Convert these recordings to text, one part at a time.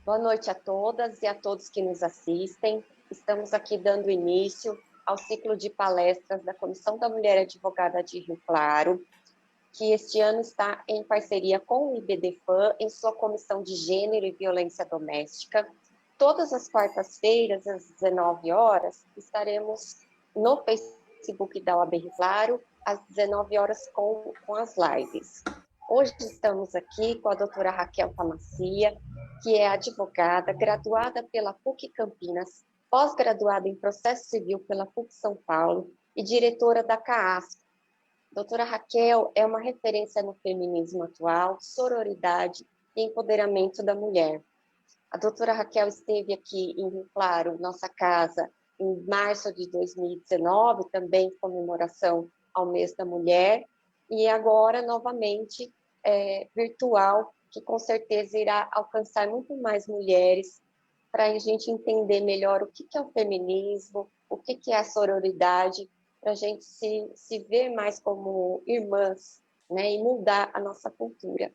Boa noite a todas e a todos que nos assistem. Estamos aqui dando início ao ciclo de palestras da Comissão da Mulher Advogada de Rio Claro, que este ano está em parceria com o IBDFAM em sua Comissão de Gênero e Violência Doméstica. Todas as quartas-feiras, às 19 horas, estaremos no Facebook da OAB Rio Claro, às 19 horas com as lives. Hoje estamos aqui com a doutora Raquel Famacia, que é advogada, graduada pela PUC Campinas, pós-graduada em Processo Civil pela PUC São Paulo e diretora da CAASP. Doutora Raquel é uma referência no feminismo atual, sororidade e empoderamento da mulher. A doutora Raquel esteve aqui em Rio Claro, nossa casa, em março de 2019, também em comemoração ao mês da mulher, e agora, novamente, virtual, que com certeza irá alcançar muito mais mulheres, para a gente entender melhor o que é o feminismo, o que é a sororidade, para a gente se ver mais como irmãs, né, e mudar a nossa cultura.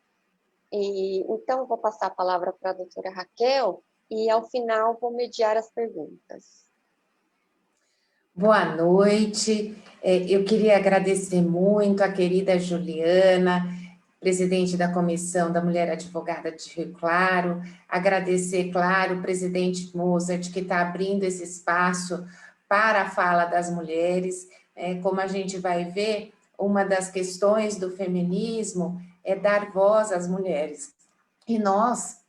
Então, vou passar a palavra para a doutora Raquel, e ao final vou mediar as perguntas. Boa noite, eu queria agradecer muito a querida Juliana, presidente da Comissão da Mulher Advogada de Rio Claro, agradecer, claro, o presidente Mozart, que está abrindo esse espaço para a fala das mulheres. Como a gente vai ver, uma das questões do feminismo é dar voz às mulheres. E nós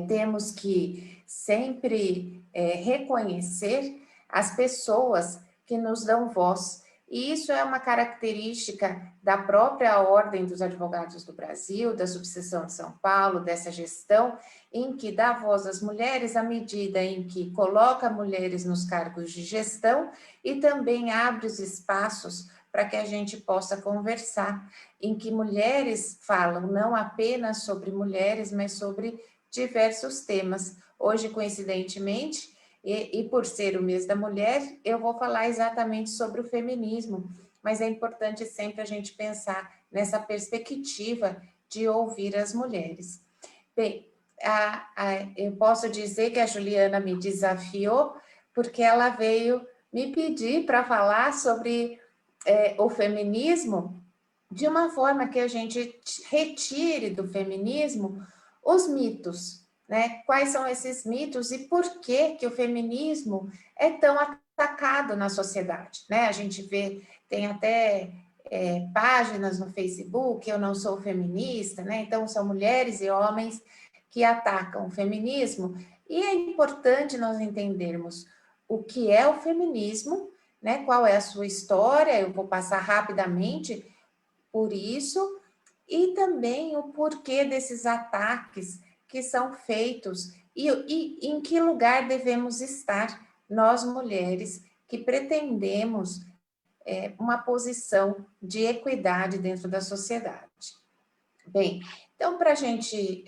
temos que sempre reconhecer as pessoas que nos dão voz. E isso é uma característica da própria Ordem dos Advogados do Brasil, da Subseção de São Paulo, dessa gestão, em que dá voz às mulheres à medida em que coloca mulheres nos cargos de gestão e também abre os espaços para que a gente possa conversar, em que mulheres falam não apenas sobre mulheres, mas sobre diversos temas. Hoje, coincidentemente, e por ser o mês da mulher, eu vou falar exatamente sobre o feminismo, mas é importante sempre a gente pensar nessa perspectiva de ouvir as mulheres. Bem, eu posso dizer que a Juliana me desafiou, porque ela veio me pedir para falar sobre o feminismo de uma forma que a gente retire do feminismo os mitos, né? Quais são esses mitos e por que o feminismo é tão atacado na sociedade, né? A gente vê, tem até páginas no Facebook, eu não sou feminista, né? Então, são mulheres e homens que atacam o feminismo, e é importante nós entendermos o que é o feminismo, né? Qual é a sua história, eu vou passar rapidamente por isso, e também o porquê desses ataques que são feitos e em que lugar devemos estar, nós mulheres que pretendemos uma posição de equidade dentro da sociedade. Bem, então, para a gente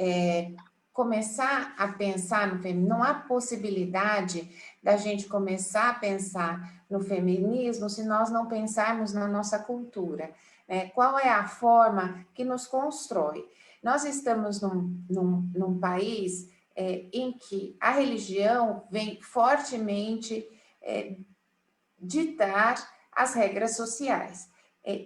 começar a pensar no feminismo, não há possibilidade da gente começar a pensar no feminismo se nós não pensarmos na nossa cultura. Qual é a forma que nos constrói? Nós estamos num país em que a religião vem fortemente ditar as regras sociais.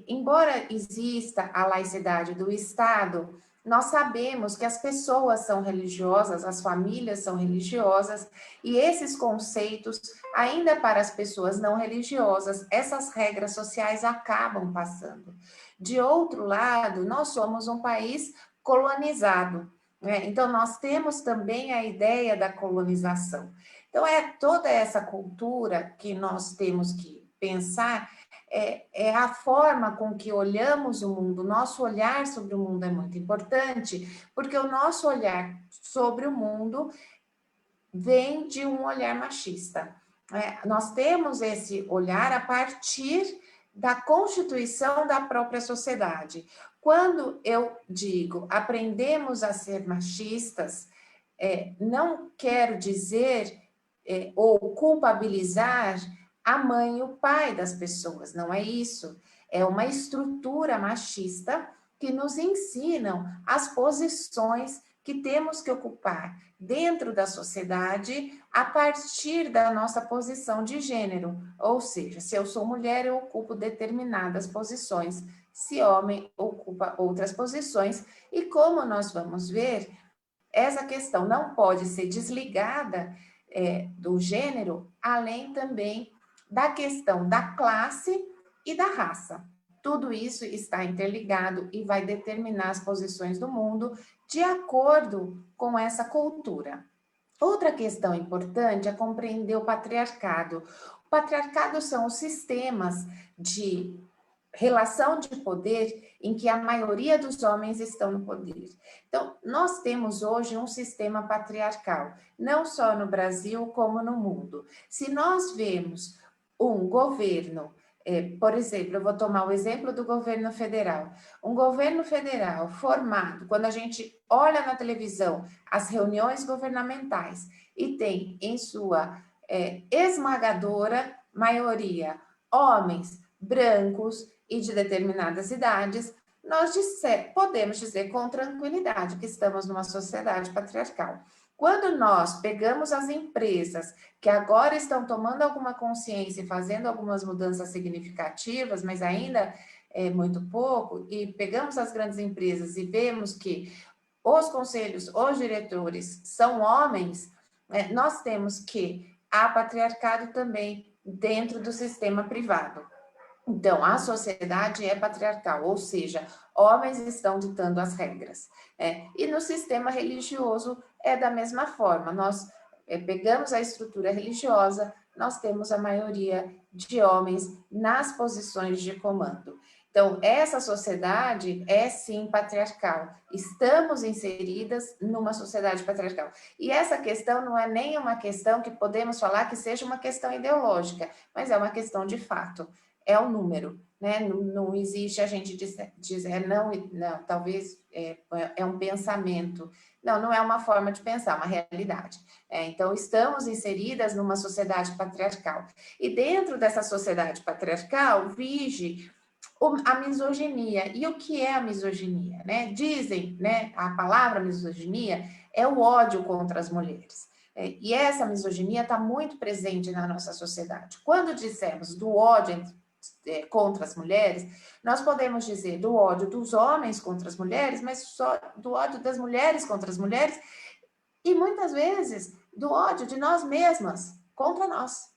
Embora exista a laicidade do Estado, nós sabemos que as pessoas são religiosas, as famílias são religiosas, e esses conceitos, ainda para as pessoas não religiosas, essas regras sociais acabam passando. De outro lado, nós somos um país colonizado, né? Então, nós temos também a ideia da colonização. Então, toda essa cultura que nós temos que pensar, é a forma com que olhamos o mundo. Nosso olhar sobre o mundo é muito importante, porque o nosso olhar sobre o mundo vem de um olhar machista. Nós temos esse olhar a partir da constituição da própria sociedade. Quando eu digo aprendemos a ser machistas, não quero dizer ou culpabilizar a mãe e o pai das pessoas, não é isso. É uma estrutura machista que nos ensinam as posições que temos que ocupar dentro da sociedade a partir da nossa posição de gênero. Ou seja, se eu sou mulher, eu ocupo determinadas posições, se homem, ocupa outras posições, e como nós vamos ver, essa questão não pode ser desligada do gênero, além também da questão da classe e da raça. Tudo isso está interligado e vai determinar as posições do mundo de acordo com essa cultura. Outra questão importante é compreender o patriarcado. O patriarcado são os sistemas de relação de poder em que a maioria dos homens estão no poder. Então, nós temos hoje um sistema patriarcal, não só no Brasil, como no mundo. Se nós vemos um governo, por exemplo, eu vou tomar o exemplo do governo federal. Um governo federal formado, quando a gente olha na televisão as reuniões governamentais e tem em sua esmagadora maioria homens brancos e de determinadas idades, nós podemos dizer com tranquilidade que estamos numa sociedade patriarcal. Quando nós pegamos as empresas que agora estão tomando alguma consciência e fazendo algumas mudanças significativas, mas ainda é muito pouco, e pegamos as grandes empresas e vemos que os conselhos, os diretores são homens, nós temos que há patriarcado também dentro do sistema privado. Então, a sociedade é patriarcal, ou seja, homens estão ditando as regras. E no sistema religioso é da mesma forma. Nós pegamos a estrutura religiosa, nós temos a maioria de homens nas posições de comando. Então, essa sociedade é sim patriarcal. Estamos inseridas numa sociedade patriarcal. E essa questão não é nem uma questão que podemos falar que seja uma questão ideológica, mas é uma questão de fato. É o número, né? Não existe a gente dizer não, talvez é um pensamento. Não é uma forma de pensar, uma realidade. Então, estamos inseridas numa sociedade patriarcal. E dentro dessa sociedade patriarcal, vige a misoginia. E o que é a misoginia? Né? Dizem, né, a palavra misoginia é o ódio contra as mulheres. E essa misoginia está muito presente na nossa sociedade. Quando dissemos do ódio contra as mulheres, nós podemos dizer do ódio dos homens contra as mulheres, mas só do ódio das mulheres contra as mulheres, e muitas vezes do ódio de nós mesmas contra nós,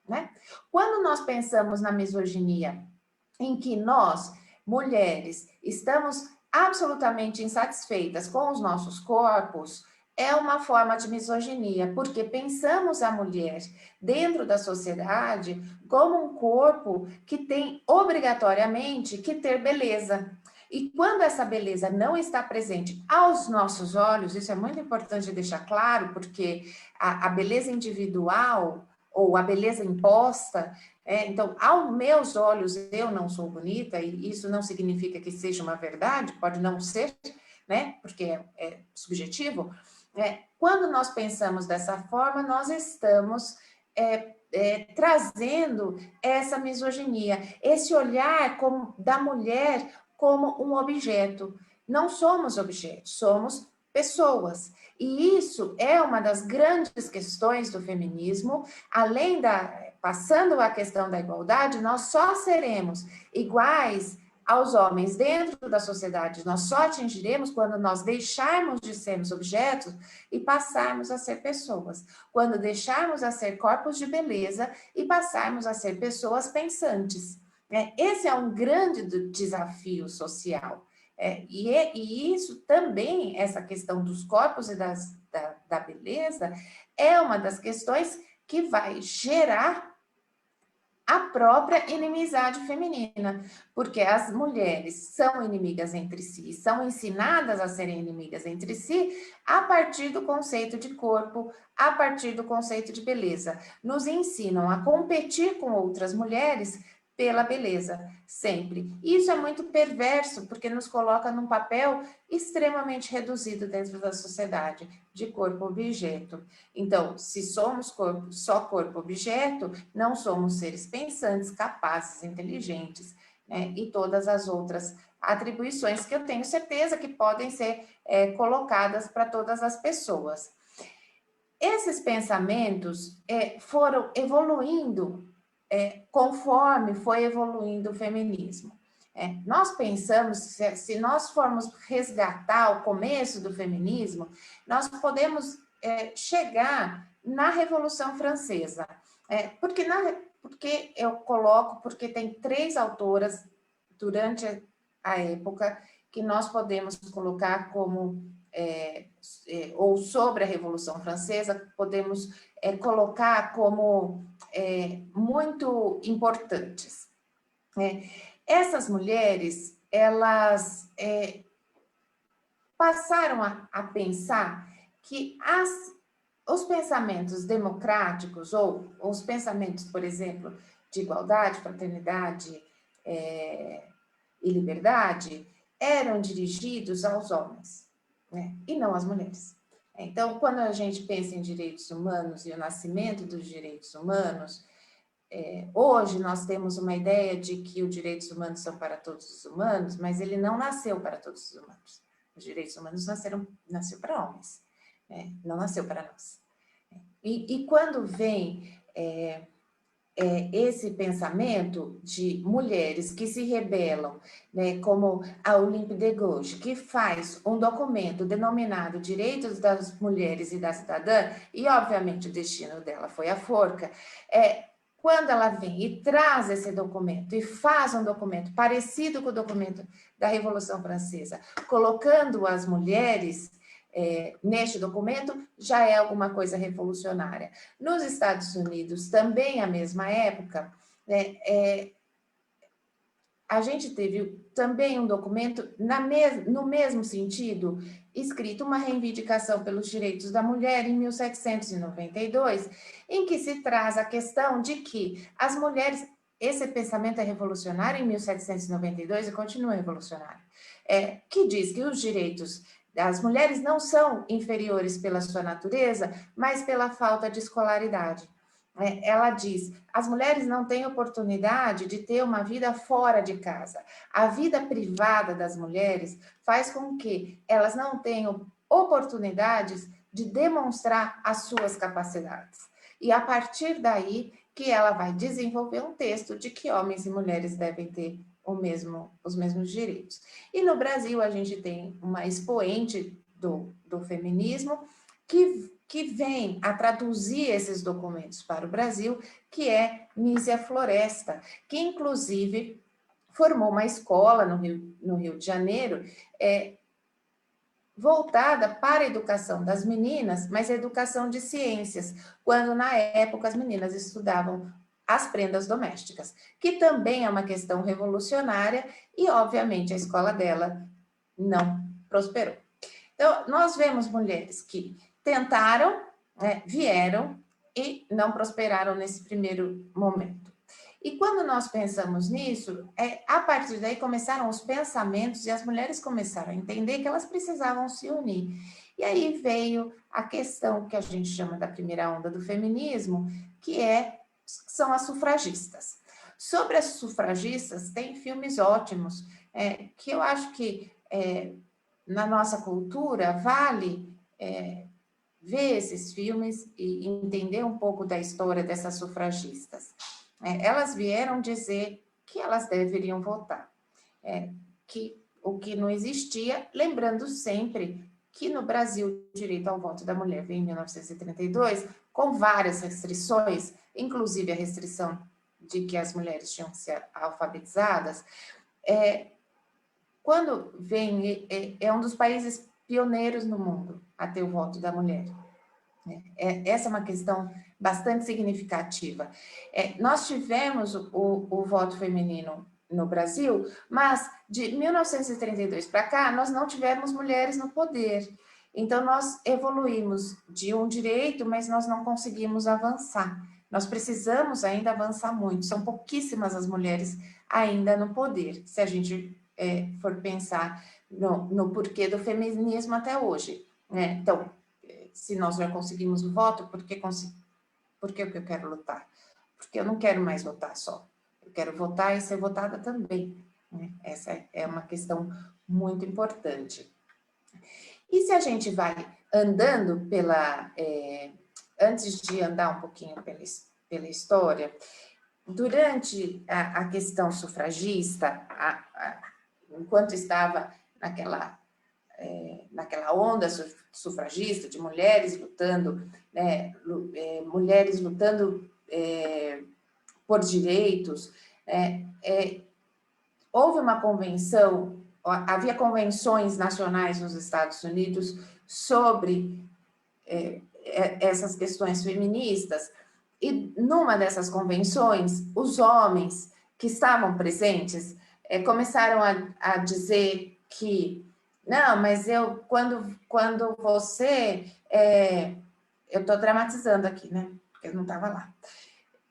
né? Quando nós pensamos na misoginia, em que nós, mulheres, estamos absolutamente insatisfeitas com os nossos corpos, é uma forma de misoginia, porque pensamos a mulher dentro da sociedade como um corpo que tem obrigatoriamente que ter beleza. E quando essa beleza não está presente aos nossos olhos, isso é muito importante deixar claro, porque a beleza individual ou a beleza imposta, então, aos meus olhos, eu não sou bonita, e isso não significa que seja uma verdade, pode não ser, né? Porque é subjetivo. Quando nós pensamos dessa forma, nós estamos trazendo essa misoginia, esse olhar da mulher como um objeto. Não somos objetos, somos pessoas. E isso é uma das grandes questões do feminismo, além passando a questão da igualdade, nós só seremos iguais aos homens dentro da sociedade, nós só atingiremos quando nós deixarmos de sermos objetos e passarmos a ser pessoas, quando deixarmos a ser corpos de beleza e passarmos a ser pessoas pensantes. Esse é um grande desafio social. E isso também, essa questão dos corpos e da beleza, é uma das questões que vai gerar a própria inimizade feminina, porque as mulheres são inimigas entre si, são ensinadas a serem inimigas entre si a partir do conceito de corpo, a partir do conceito de beleza. Nos ensinam a competir com outras mulheres pela beleza, sempre. Isso é muito perverso, porque nos coloca num papel extremamente reduzido dentro da sociedade, de corpo-objeto. Então, se somos só corpo-objeto, não somos seres pensantes, capazes, inteligentes. né, e todas as outras atribuições que eu tenho certeza que podem ser colocadas para todas as pessoas. Esses pensamentos foram evoluindo conforme foi evoluindo o feminismo. Nós pensamos, se nós formos resgatar o começo do feminismo, nós podemos chegar na Revolução Francesa. Porque eu coloco, porque tem 3 autoras durante a época que nós podemos colocar como, ou sobre a Revolução Francesa, podemos colocar como muito importantes. Essas mulheres, elas passaram a pensar que os pensamentos democráticos, ou os pensamentos, por exemplo, de igualdade, fraternidade e liberdade, eram dirigidos aos homens, né, e não às mulheres. Então, quando a gente pensa em direitos humanos e o nascimento dos direitos humanos, hoje nós temos uma ideia de que os direitos humanos são para todos os humanos, mas ele não nasceu para todos os humanos. Os direitos humanos nasceu para homens, não nasceu para nós. E quando vem esse pensamento de mulheres que se rebelam, né, como a Olympe de Gouges, que faz um documento denominado Direitos das Mulheres e da Cidadã, e obviamente o destino dela foi a forca, quando ela vem e traz esse documento e faz um documento parecido com o documento da Revolução Francesa, colocando as mulheres neste documento, já é alguma coisa revolucionária. Nos Estados Unidos, também a mesma época, a gente teve também um documento no mesmo sentido, escrito uma reivindicação pelos direitos da mulher em 1792, em que se traz a questão de que as mulheres, esse pensamento é revolucionário em 1792 e continua revolucionário, que diz que os direitos das mulheres não são inferiores pela sua natureza, mas pela falta de escolaridade. Ela diz, as mulheres não têm oportunidade de ter uma vida fora de casa. A vida privada das mulheres faz com que elas não tenham oportunidades de demonstrar as suas capacidades. E a partir daí que ela vai desenvolver um texto de que homens e mulheres devem ter os mesmos direitos. E no Brasil a gente tem uma expoente do feminismo que vem a traduzir esses documentos para o Brasil, que é Nízia Floresta, que inclusive formou uma escola no Rio de Janeiro, voltada para a educação das meninas, mas a educação de ciências, quando na época as meninas estudavam as prendas domésticas, que também é uma questão revolucionária e, obviamente, a escola dela não prosperou. Então, nós vemos mulheres que tentaram, vieram e não prosperaram nesse primeiro momento. E quando nós pensamos nisso, a partir daí começaram os pensamentos e as mulheres começaram a entender que elas precisavam se unir. E aí veio a questão que a gente chama da primeira onda do feminismo, que são as sufragistas. Sobre as sufragistas, tem filmes ótimos, que eu acho que na nossa cultura vale ver esses filmes e entender um pouco da história dessas sufragistas. Elas vieram dizer que elas deveriam votar, que o que não existia, lembrando sempre que no Brasil o direito ao voto da mulher veio em 1932, com várias restrições, inclusive a restrição de que as mulheres tinham que ser alfabetizadas. Quando vem, é um dos países pioneiros no mundo a ter o voto da mulher. Essa é uma questão bastante significativa. Nós tivemos o voto feminino no Brasil, mas de 1932 para cá, nós não tivemos mulheres no poder. Então, nós evoluímos de um direito, mas nós não conseguimos avançar. Nós precisamos ainda avançar muito. São pouquíssimas as mulheres ainda no poder, se a gente for pensar no porquê do feminismo até hoje. Então, se nós já conseguimos o voto, por que eu quero lutar? Porque eu não quero mais votar só. eu quero votar e ser votada também, né? Essa é uma questão muito importante. E se a gente vai andando antes de andar um pouquinho pela história, durante a questão sufragista, enquanto estava naquela onda sufragista de mulheres lutando, né, mulheres lutando por direitos, houve uma convenção, havia convenções nacionais nos Estados Unidos sobre essas questões feministas, e numa dessas convenções, os homens que estavam presentes começaram a dizer que, não, mas quando você... eu estou dramatizando aqui, né? Porque eu não estava lá,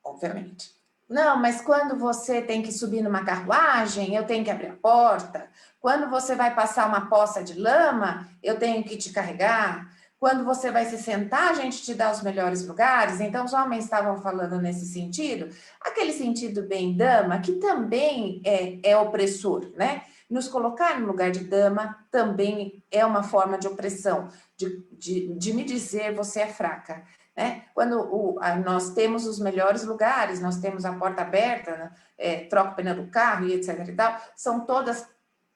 obviamente. Não, mas quando você tem que subir numa carruagem, eu tenho que abrir a porta. Quando você vai passar uma poça de lama, eu tenho que te carregar. Quando você vai se sentar, a gente te dá os melhores lugares. Então, os homens estavam falando nesse sentido, aquele sentido bem dama, que também é opressor, né? Nos colocar no lugar de dama também é uma forma de opressão, de me dizer você é fraca. Né? Quando nós temos os melhores lugares, nós temos a porta aberta, né? Troca o pneu do carro e etc. e tal, são todas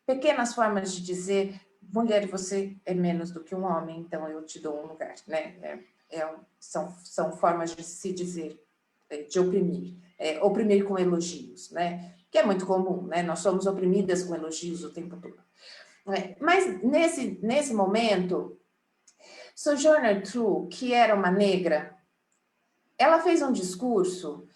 pequenas formas de dizer, mulher, você é menos do que um homem, então eu te dou um lugar. Né? São formas de se dizer, de oprimir, oprimir com elogios, né? Que é muito comum, né? Nós somos oprimidas com elogios o tempo todo. Mas nesse momento, Sojourner Truth, que era uma negra, ela fez um discurso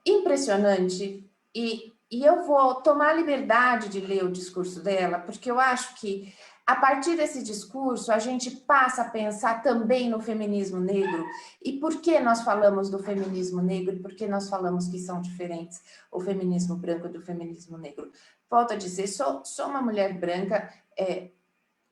impressionante e eu vou tomar a liberdade de ler o discurso dela, porque eu acho que a partir desse discurso a gente passa a pensar também no feminismo negro. E por que nós falamos do feminismo negro e por que nós falamos que são diferentes o feminismo branco do feminismo negro? Volto a dizer, sou uma mulher branca,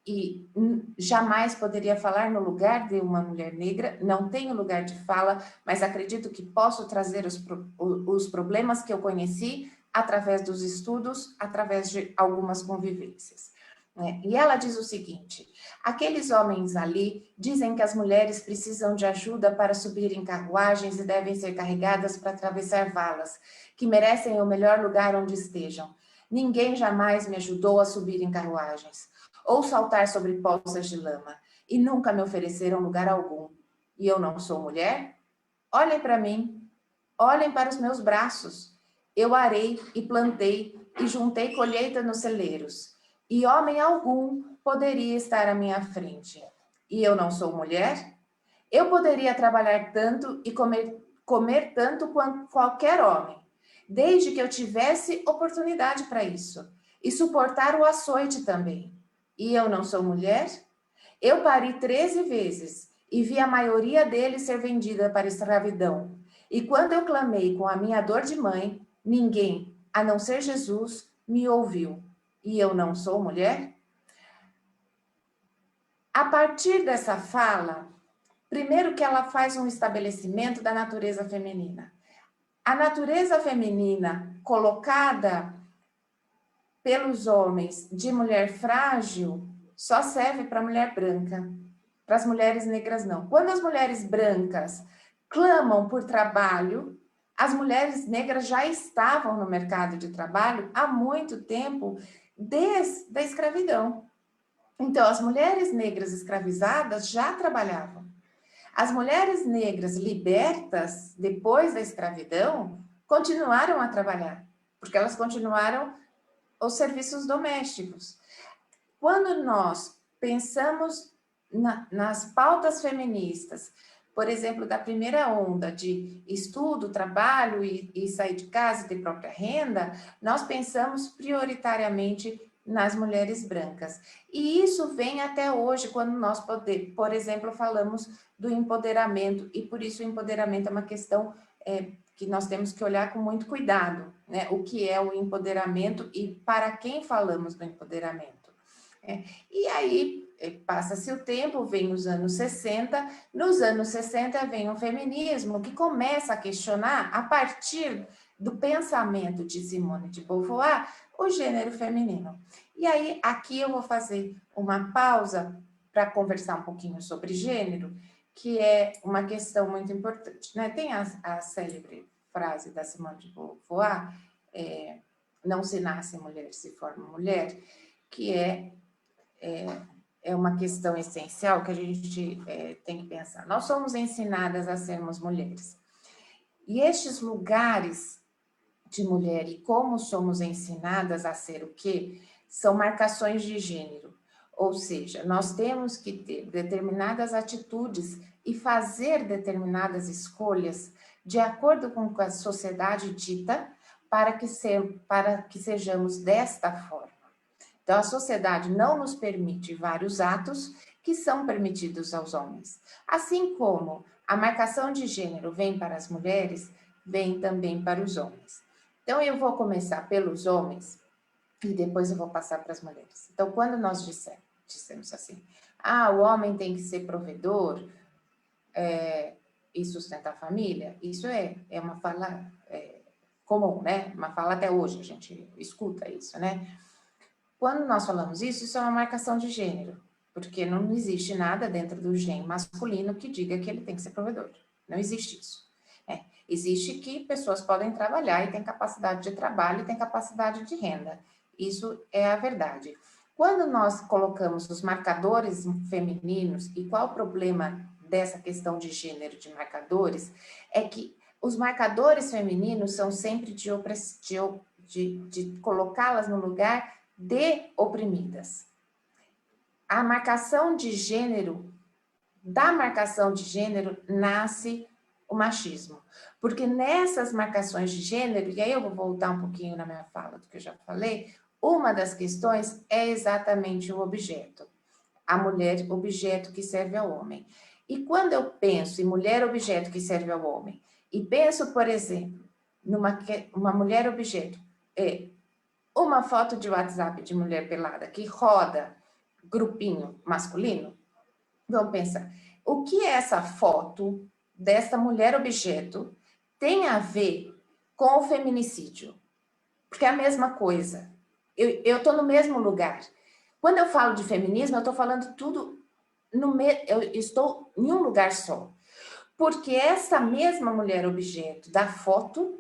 e jamais poderia falar no lugar de uma mulher negra, não tenho lugar de fala, mas acredito que posso trazer os problemas que eu conheci através dos estudos, através de algumas convivências. E ela diz o seguinte, aqueles homens ali dizem que as mulheres precisam de ajuda para subir em carruagens e devem ser carregadas para atravessar valas, que merecem o melhor lugar onde estejam. Ninguém jamais me ajudou a subir em carruagens ou saltar sobre poças de lama, e nunca me ofereceram lugar algum. E eu não sou mulher? Olhem para mim, olhem para os meus braços. Eu arei e plantei e juntei colheita nos celeiros, e homem algum poderia estar à minha frente. E eu não sou mulher? Eu poderia trabalhar tanto e comer tanto quanto qualquer homem, desde que eu tivesse oportunidade para isso, e suportar o açoite também. E eu não sou mulher? Eu pari 13 vezes e vi a maioria deles ser vendida para escravidão. E quando eu clamei com a minha dor de mãe, ninguém, a não ser Jesus, me ouviu. E eu não sou mulher? A partir dessa fala, primeiro que ela faz um estabelecimento da natureza feminina. A natureza feminina colocada pelos homens de mulher frágil só serve para mulher branca, para as mulheres negras não. Quando as mulheres brancas clamam por trabalho, as mulheres negras já estavam no mercado de trabalho há muito tempo, desde a escravidão. Então, as mulheres negras escravizadas já trabalhavam. As mulheres negras libertas, depois da escravidão, continuaram a trabalhar, porque elas continuaram os serviços domésticos. Quando nós pensamos nas pautas feministas, por exemplo, da primeira onda de estudo, trabalho e sair de casa e ter própria renda, nós pensamos prioritariamente nas mulheres brancas. E isso vem até hoje, quando nós, por exemplo, falamos do empoderamento, e por isso o empoderamento é uma questão que nós temos que olhar com muito cuidado, né? O que é o empoderamento e para quem falamos do empoderamento. E aí, passa-se o tempo, vem os anos 60, nos anos 60 vem o feminismo, que começa a questionar, a partir do pensamento de Simone de Beauvoir, o gênero feminino. E aí, aqui eu vou fazer uma pausa para conversar um pouquinho sobre gênero, que é uma questão muito importante, né? Tem a célebre frase da Simone de Beauvoir, não se nasce mulher, se forma mulher, que é uma questão essencial que a gente tem que pensar. Nós somos ensinadas a sermos mulheres. E estes lugares de mulher e como somos ensinadas a ser o quê? São marcações de gênero. Ou seja, nós temos que ter determinadas atitudes e fazer determinadas escolhas de acordo com o que a sociedade dita para que sejamos desta forma. Então, a sociedade não nos permite vários atos que são permitidos aos homens. Assim como a marcação de gênero vem para as mulheres, vem também para os homens. Então, eu vou começar pelos homens e depois eu vou passar para as mulheres. Então, quando nós dissemos assim, o homem tem que ser provedor e sustentar a família, isso é uma fala comum, né? Uma fala até hoje, a gente escuta isso, né? Quando nós falamos isso é uma marcação de gênero, porque não existe nada dentro do gene masculino que diga que ele tem que ser provedor. Não existe isso. Existe que pessoas podem trabalhar e têm capacidade de trabalho e têm capacidade de renda. Isso é a verdade. Quando nós colocamos os marcadores femininos, e qual o problema dessa questão de gênero de marcadores, é que os marcadores femininos são sempre de colocá-las no lugar de oprimidas. A marcação de gênero, da marcação de gênero, nasce o machismo. Porque nessas marcações de gênero, e aí eu vou voltar um pouquinho na minha fala do que eu já falei, uma das questões é exatamente o objeto. A mulher, objeto que serve ao homem. E quando eu penso em mulher, objeto que serve ao homem, e penso, por exemplo, numa mulher, objeto, uma foto de WhatsApp de mulher pelada que roda grupinho masculino, vamos pensar, o que essa foto dessa mulher objeto tem a ver com o feminicídio? Porque é a mesma coisa. Eu estou no mesmo lugar. Quando eu falo de feminismo, eu estou falando tudo, eu estou em um lugar só. Porque essa mesma mulher objeto da foto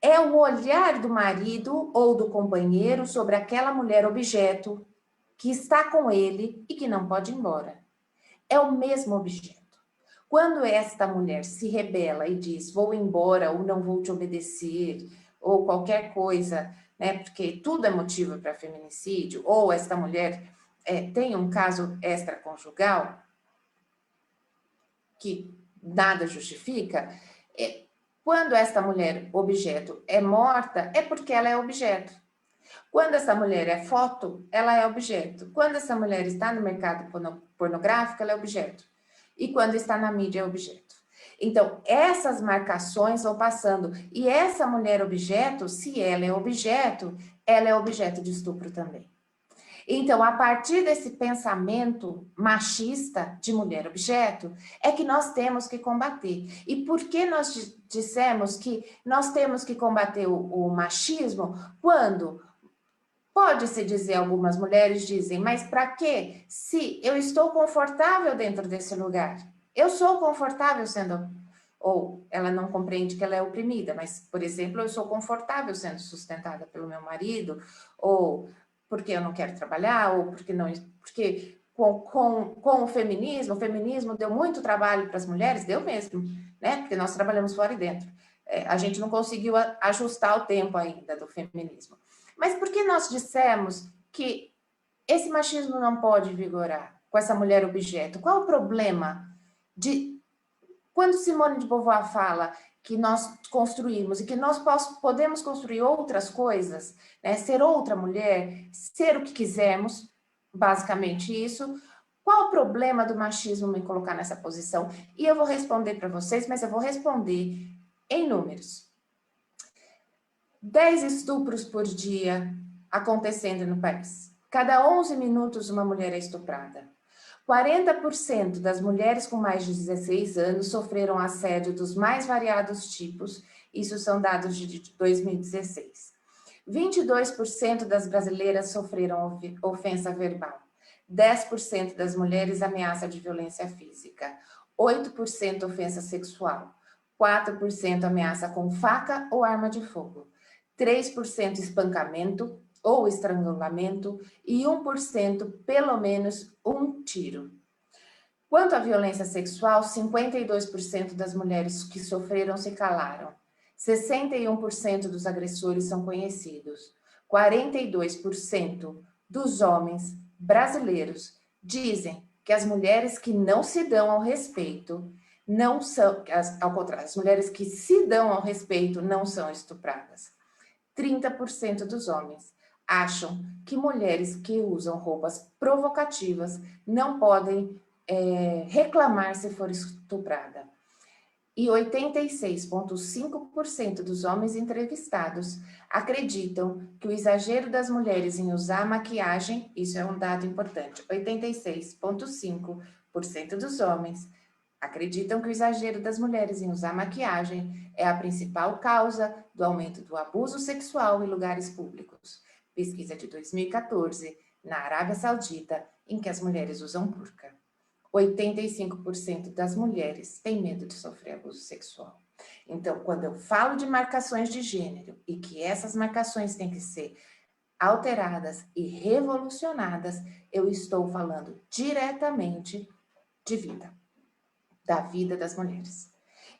é o olhar do marido ou do companheiro sobre aquela mulher objeto que está com ele e que não pode ir embora. É o mesmo objeto. Quando esta mulher se rebela e diz, vou embora ou não vou te obedecer, ou qualquer coisa, né, porque tudo é motivo para feminicídio, ou esta mulher tem um caso extraconjugal, que nada justifica, quando esta mulher objeto é morta, é porque ela é objeto. Quando essa mulher é foto, ela é objeto. Quando essa mulher está no mercado pornográfico, ela é objeto. E quando está na mídia, é objeto. Então, essas marcações vão passando. E essa mulher objeto, se ela é objeto de estupro também. Então, a partir desse pensamento machista de mulher objeto, é que nós temos que combater. E por que nós dissemos que nós temos que combater o machismo quando pode-se dizer, algumas mulheres dizem, mas para quê? Se eu estou confortável dentro desse lugar. Eu sou confortável sendo... Ou ela não compreende que ela é oprimida, mas, por exemplo, eu sou confortável sendo sustentada pelo meu marido, ou porque eu não quero trabalhar, ou porque não... Porque com o feminismo deu muito trabalho para as mulheres, deu mesmo, né? Porque nós trabalhamos fora e dentro. A gente não conseguiu ajustar o tempo ainda do feminismo. Mas por que nós dissemos que esse machismo não pode vigorar com essa mulher objeto? Qual o problema de... Quando Simone de Beauvoir fala que nós construímos e que nós podemos construir outras coisas, né? Ser outra mulher, ser o que quisermos, basicamente isso, qual o problema do machismo me colocar nessa posição? E eu vou responder para vocês, mas eu vou responder em números. 10 estupros por dia acontecendo no país. Cada 11 minutos uma mulher é estuprada. 40% das mulheres com mais de 16 anos sofreram assédio dos mais variados tipos Isso são dados de 2016. 22% das brasileiras sofreram ofensa verbal. 10% das mulheres ameaça de violência física. 8% ofensa sexual. 4% ameaça com faca ou arma de fogo. 3% espancamento ou estrangulamento e 1% pelo menos um tiro. Quanto à violência sexual, 52% das mulheres que sofreram se calaram. 61% dos agressores são conhecidos. 42% dos homens brasileiros dizem que as mulheres que não se dão ao respeito não são, ao contrário, as mulheres que se dão ao respeito não são estupradas. 30% dos homens acham que mulheres que usam roupas provocativas não podem reclamar se for estuprada. E 86,5% dos homens entrevistados acreditam que o exagero das mulheres em usar maquiagem, isso é um dado importante, 86,5% dos homens acreditam que o exagero das mulheres em usar maquiagem é a principal causa do aumento do abuso sexual em lugares públicos. Pesquisa de 2014, na Arábia Saudita, em que as mulheres usam burca. 85% das mulheres têm medo de sofrer abuso sexual. Então, quando eu falo de marcações de gênero e que essas marcações têm que ser alteradas e revolucionadas, eu estou falando diretamente de vida, da vida das mulheres.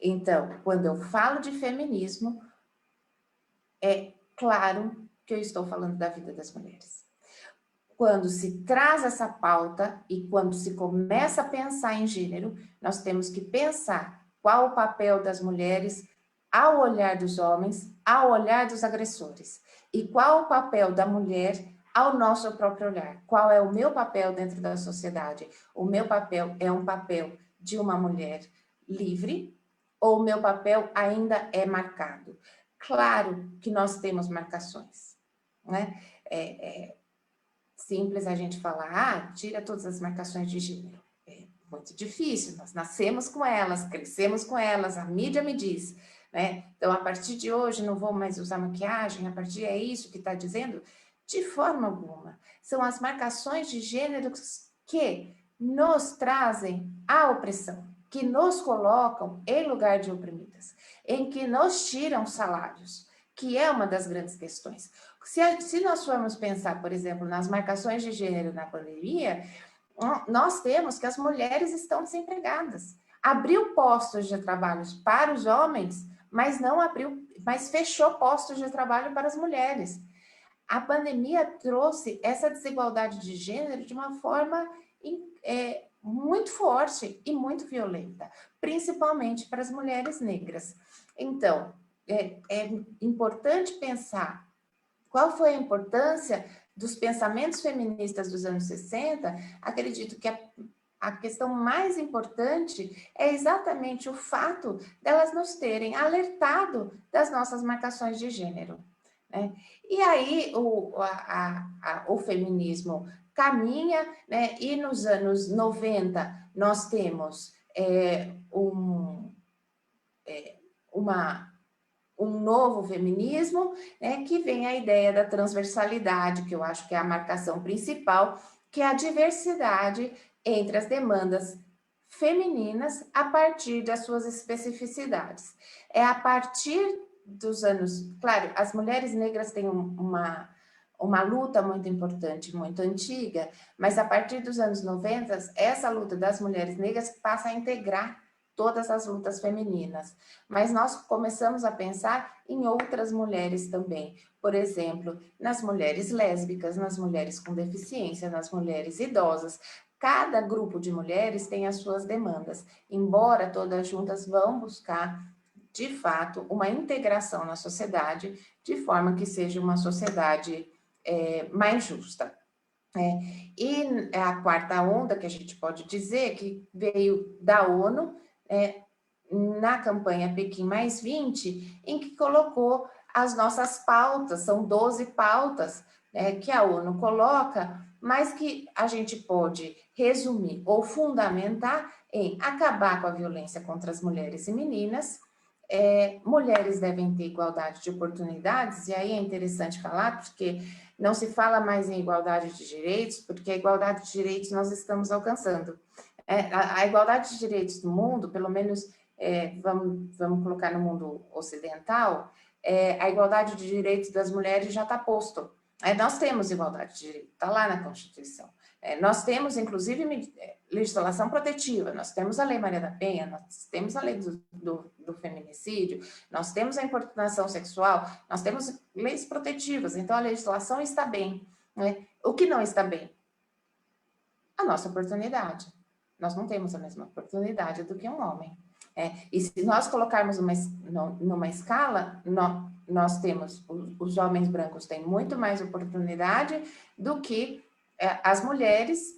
Então, quando eu falo de feminismo, é claro que eu estou falando da vida das mulheres. Quando se traz essa pauta e quando se começa a pensar em gênero, nós temos que pensar qual o papel das mulheres ao olhar dos homens, ao olhar dos agressores, e qual o papel da mulher ao nosso próprio olhar. Qual é o meu papel dentro da sociedade? O meu papel é um papel de uma mulher livre ou o meu papel ainda é marcado? Claro que nós temos marcações, né? Simples a gente falar, tira todas as marcações de gênero. É muito difícil, nós nascemos com elas, crescemos com elas, a mídia me diz, né? Então, a partir de hoje, não vou mais usar maquiagem, a partir é isso que está dizendo? De forma alguma. São as marcações de gênero que nos trazem a opressão, que nos colocam em lugar de oprimidas, em que nos tiram salários, que é uma das grandes questões. Se nós formos pensar, por exemplo, nas marcações de gênero na pandemia, nós temos que as mulheres estão desempregadas. Abriu postos de trabalho para os homens, mas não abriu, mas fechou postos de trabalho para as mulheres. A pandemia trouxe essa desigualdade de gênero de uma forma muito forte e muito violenta, principalmente para as mulheres negras. Então, é importante pensar qual foi a importância dos pensamentos feministas dos anos 60. Acredito que a questão mais importante é exatamente o fato delas nos terem alertado das nossas marcações de gênero, né? E aí o feminismo caminha, né? E nos anos 90 nós temos um novo feminismo, né, que vem a ideia da transversalidade, que eu acho que é a marcação principal, que é a diversidade entre as demandas femininas a partir das suas especificidades. É a partir dos anos... Claro, as mulheres negras têm uma luta muito importante, muito antiga, mas a partir dos anos 90, essa luta das mulheres negras passa a integrar todas as lutas femininas, mas nós começamos a pensar em outras mulheres também, por exemplo, nas mulheres lésbicas, nas mulheres com deficiência, nas mulheres idosas. Cada grupo de mulheres tem as suas demandas, embora todas juntas vão buscar, de fato, uma integração na sociedade, de forma que seja uma sociedade mais justa. E a quarta onda, que a gente pode dizer, que veio da ONU, na campanha Pequim Mais 20, em que colocou as nossas pautas, são 12 pautas, que a ONU coloca, mas que a gente pode resumir ou fundamentar em acabar com a violência contra as mulheres e meninas, mulheres devem ter igualdade de oportunidades, e aí é interessante falar, porque não se fala mais em igualdade de direitos, porque a igualdade de direitos nós estamos alcançando. A igualdade de direitos no mundo, pelo menos vamos colocar no mundo ocidental, a igualdade de direitos das mulheres já está posto. Nós temos igualdade de direitos, está lá na Constituição. Nós temos, inclusive, legislação protetiva, nós temos a Lei Maria da Penha, nós temos a lei do feminicídio, nós temos a importunação sexual, nós temos leis protetivas, então a legislação está bem. Né? O que não está bem? A nossa oportunidade. Nós não temos a mesma oportunidade do que um homem. E se nós colocarmos numa escala, nós temos, os homens brancos têm muito mais oportunidade do que as mulheres,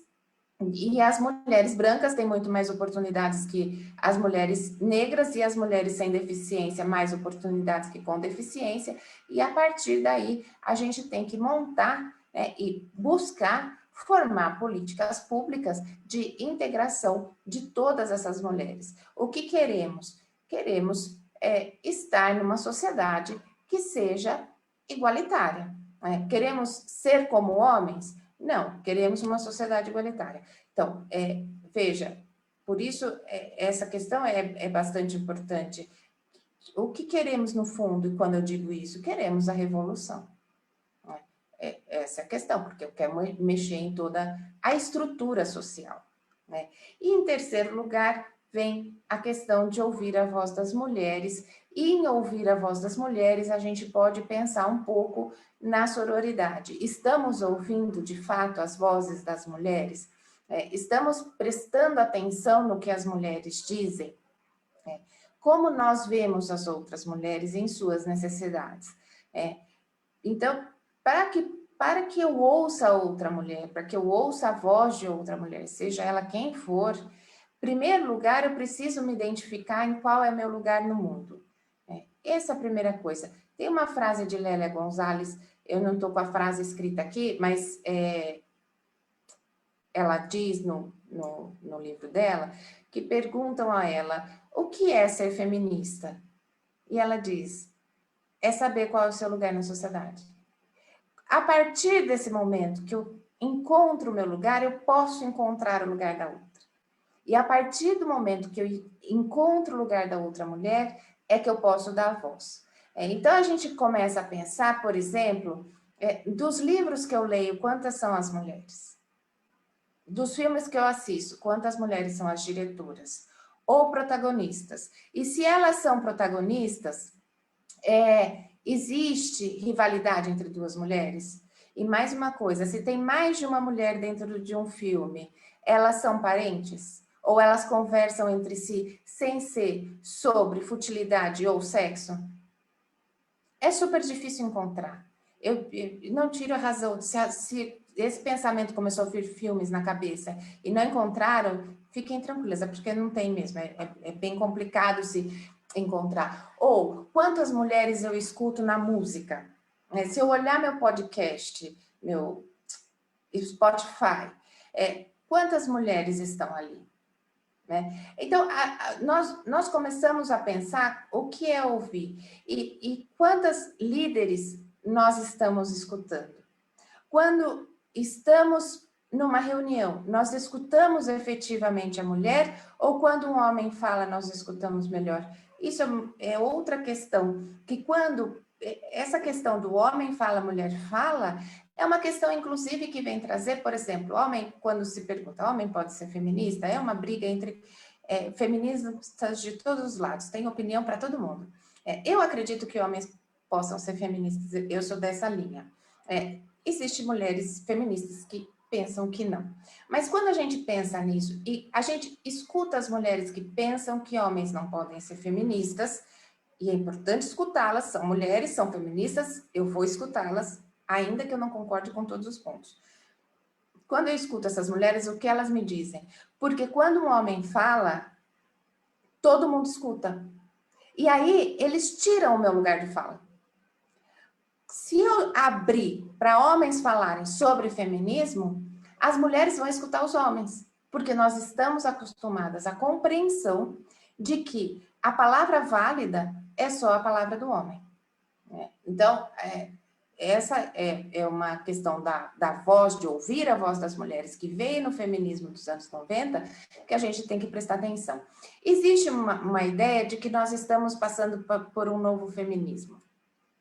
e as mulheres brancas têm muito mais oportunidades que as mulheres negras, e as mulheres sem deficiência mais oportunidades que com deficiência, e a partir daí a gente tem que montar e buscar formar políticas públicas de integração de todas essas mulheres. O que queremos? Queremos estar numa sociedade que seja igualitária. Queremos ser como homens? Não, queremos uma sociedade igualitária. Então, veja, por isso essa questão é bastante importante. O que queremos no fundo, e quando eu digo isso? Queremos a revolução. Essa é a questão, porque eu quero mexer em toda a estrutura social. Né? E, em terceiro lugar, vem a questão de ouvir a voz das mulheres, e em ouvir a voz das mulheres, a gente pode pensar um pouco na sororidade. Estamos ouvindo, de fato, as vozes das mulheres? Estamos prestando atenção no que as mulheres dizem? Como nós vemos as outras mulheres em suas necessidades? Então, para que eu ouça outra mulher, para que eu ouça a voz de outra mulher, seja ela quem for, em primeiro lugar, eu preciso me identificar em qual é meu lugar no mundo. Essa é a primeira coisa. Tem uma frase de Lélia Gonzalez, eu não estou com a frase escrita aqui, mas ela diz no livro dela, que perguntam a ela, o que é ser feminista? E ela diz, é saber qual é o seu lugar na sociedade. A partir desse momento que eu encontro o meu lugar, eu posso encontrar o lugar da outra. E a partir do momento que eu encontro o lugar da outra mulher, é que eu posso dar voz. Então, a gente começa a pensar, por exemplo, dos livros que eu leio, quantas são as mulheres? Dos filmes que eu assisto, quantas mulheres são as diretoras? Ou protagonistas? E se elas são protagonistas, existe rivalidade entre duas mulheres? E mais uma coisa, se tem mais de uma mulher dentro de um filme, elas são parentes? Ou elas conversam entre si sem ser sobre futilidade ou sexo? É super difícil encontrar. Eu não tiro a razão, se esse pensamento começou a vir filmes na cabeça e não encontraram, fiquem tranquilas, porque não tem mesmo, é bem complicado se encontrar. Ou quantas mulheres eu escuto na música? Se eu olhar meu podcast, meu Spotify, quantas mulheres estão ali? Né? Então, nós começamos a pensar o que é ouvir e quantas líderes nós estamos escutando. Quando estamos numa reunião, nós escutamos efetivamente a mulher ou quando um homem fala, nós escutamos melhor? Isso é outra questão, que quando essa questão do homem fala, mulher fala, é uma questão, inclusive, que vem trazer, por exemplo, homem, quando se pergunta, homem pode ser feminista? É uma briga entre feministas de todos os lados, tem opinião para todo mundo. Eu acredito que homens possam ser feministas, eu sou dessa linha. Existem mulheres feministas que pensam que não. Mas quando a gente pensa nisso, e a gente escuta as mulheres que pensam que homens não podem ser feministas, e é importante escutá-las, são mulheres, são feministas, eu vou escutá-las, ainda que eu não concorde com todos os pontos. Quando eu escuto essas mulheres, o que elas me dizem? Porque quando um homem fala, todo mundo escuta. E aí, eles tiram o meu lugar de fala. Se eu abrir para homens falarem sobre feminismo, as mulheres vão escutar os homens, porque nós estamos acostumadas à compreensão de que a palavra válida é só a palavra do homem. Né? Então, essa é uma questão da voz, de ouvir a voz das mulheres que veio no feminismo dos anos 90, que a gente tem que prestar atenção. Existe uma ideia de que nós estamos passando por um novo feminismo.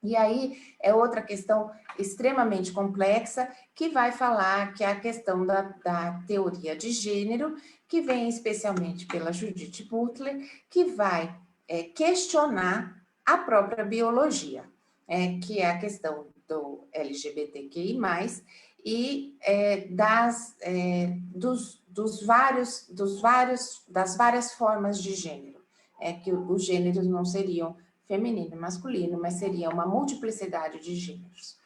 E aí é outra questão extremamente complexa, que vai falar que é a questão da teoria de gênero, que vem especialmente pela Judith Butler, que vai questionar a própria biologia, que é a questão do LGBTQI+, e das várias formas de gênero, que os gêneros não seriam feminino e masculino, mas seria uma multiplicidade de gêneros.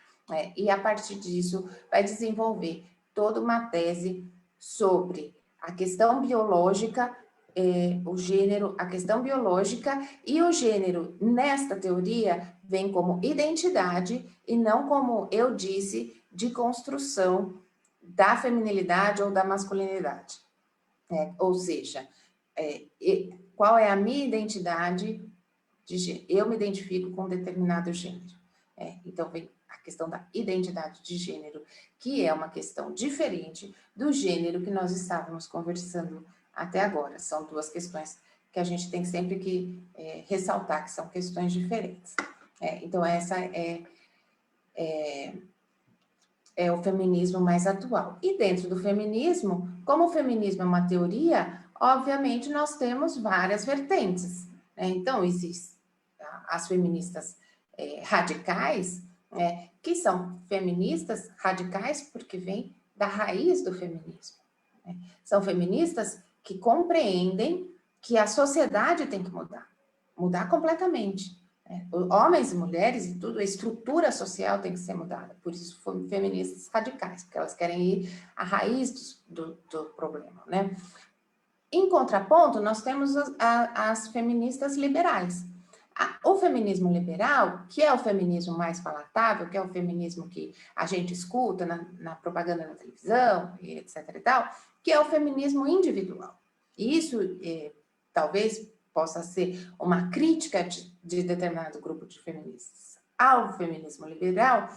E a partir disso vai desenvolver toda uma tese sobre a questão biológica, o gênero, a questão biológica, e o gênero, nesta teoria, vem como identidade e não como eu disse, de construção da feminilidade ou da masculinidade. Ou seja, qual é a minha identidade de gênero? Eu me identifico com determinado gênero. Então, vem a questão da identidade de gênero, que é uma questão diferente do gênero que nós estávamos conversando até agora. São duas questões que a gente tem sempre que ressaltar, que são questões diferentes. Então, essa é o feminismo mais atual. E dentro do feminismo, como o feminismo é uma teoria, obviamente nós temos várias vertentes. Então, existem as feministas radicais, que são feministas radicais porque vêm da raiz do feminismo. São feministas que compreendem que a sociedade tem que mudar completamente. Homens e mulheres e tudo, a estrutura social tem que ser mudada. Por isso, feministas radicais, porque elas querem ir à raiz do problema, né? Em contraponto, nós temos as feministas liberais. O feminismo liberal, que é o feminismo mais palatável, que é o feminismo que a gente escuta na propaganda na televisão, etc. e tal, que é o feminismo individual. E isso talvez possa ser uma crítica de determinado grupo de feministas ao feminismo liberal,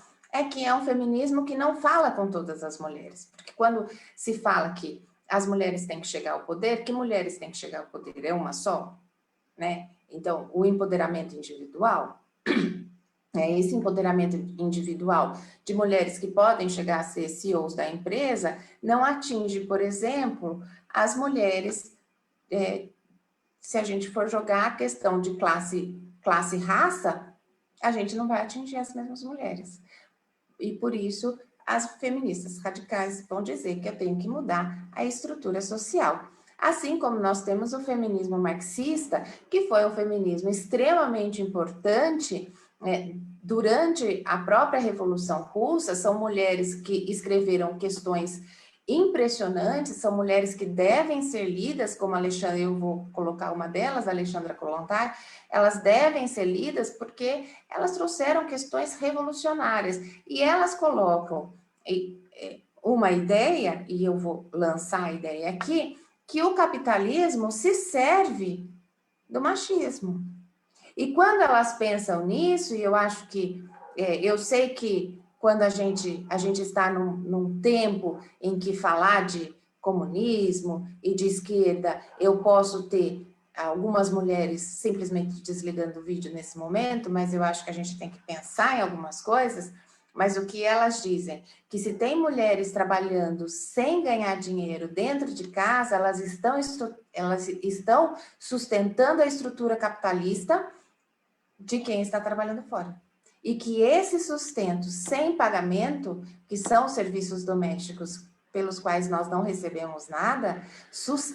que é um feminismo que não fala com todas as mulheres. Porque quando se fala que as mulheres têm que chegar ao poder, que mulheres têm que chegar ao poder? É uma só? Né? Então, o empoderamento individual, esse empoderamento individual de mulheres que podem chegar a ser CEOs da empresa, não atinge, por exemplo, as mulheres, se a gente for jogar a questão de classe e raça, a gente não vai atingir as mesmas mulheres. E por isso, as feministas radicais vão dizer que eu tenho que mudar a estrutura social. Assim como nós temos o feminismo marxista, que foi um feminismo extremamente importante durante a própria Revolução Russa. São mulheres que escreveram questões impressionantes, são mulheres que devem ser lidas, como a Alexandra, eu vou colocar uma delas, a Alexandra Kollontai, elas devem ser lidas porque elas trouxeram questões revolucionárias, e elas colocam uma ideia, e eu vou lançar a ideia aqui, que o capitalismo se serve do machismo. E quando elas pensam nisso, e eu acho que, eu sei que quando a gente está num tempo em que falar de comunismo e de esquerda, eu posso ter algumas mulheres simplesmente desligando o vídeo nesse momento, mas eu acho que a gente tem que pensar em algumas coisas. Mas o que elas dizem? Que se tem mulheres trabalhando sem ganhar dinheiro dentro de casa, elas estão sustentando a estrutura capitalista de quem está trabalhando fora. E que esse sustento sem pagamento, que são serviços domésticos pelos quais nós não recebemos nada,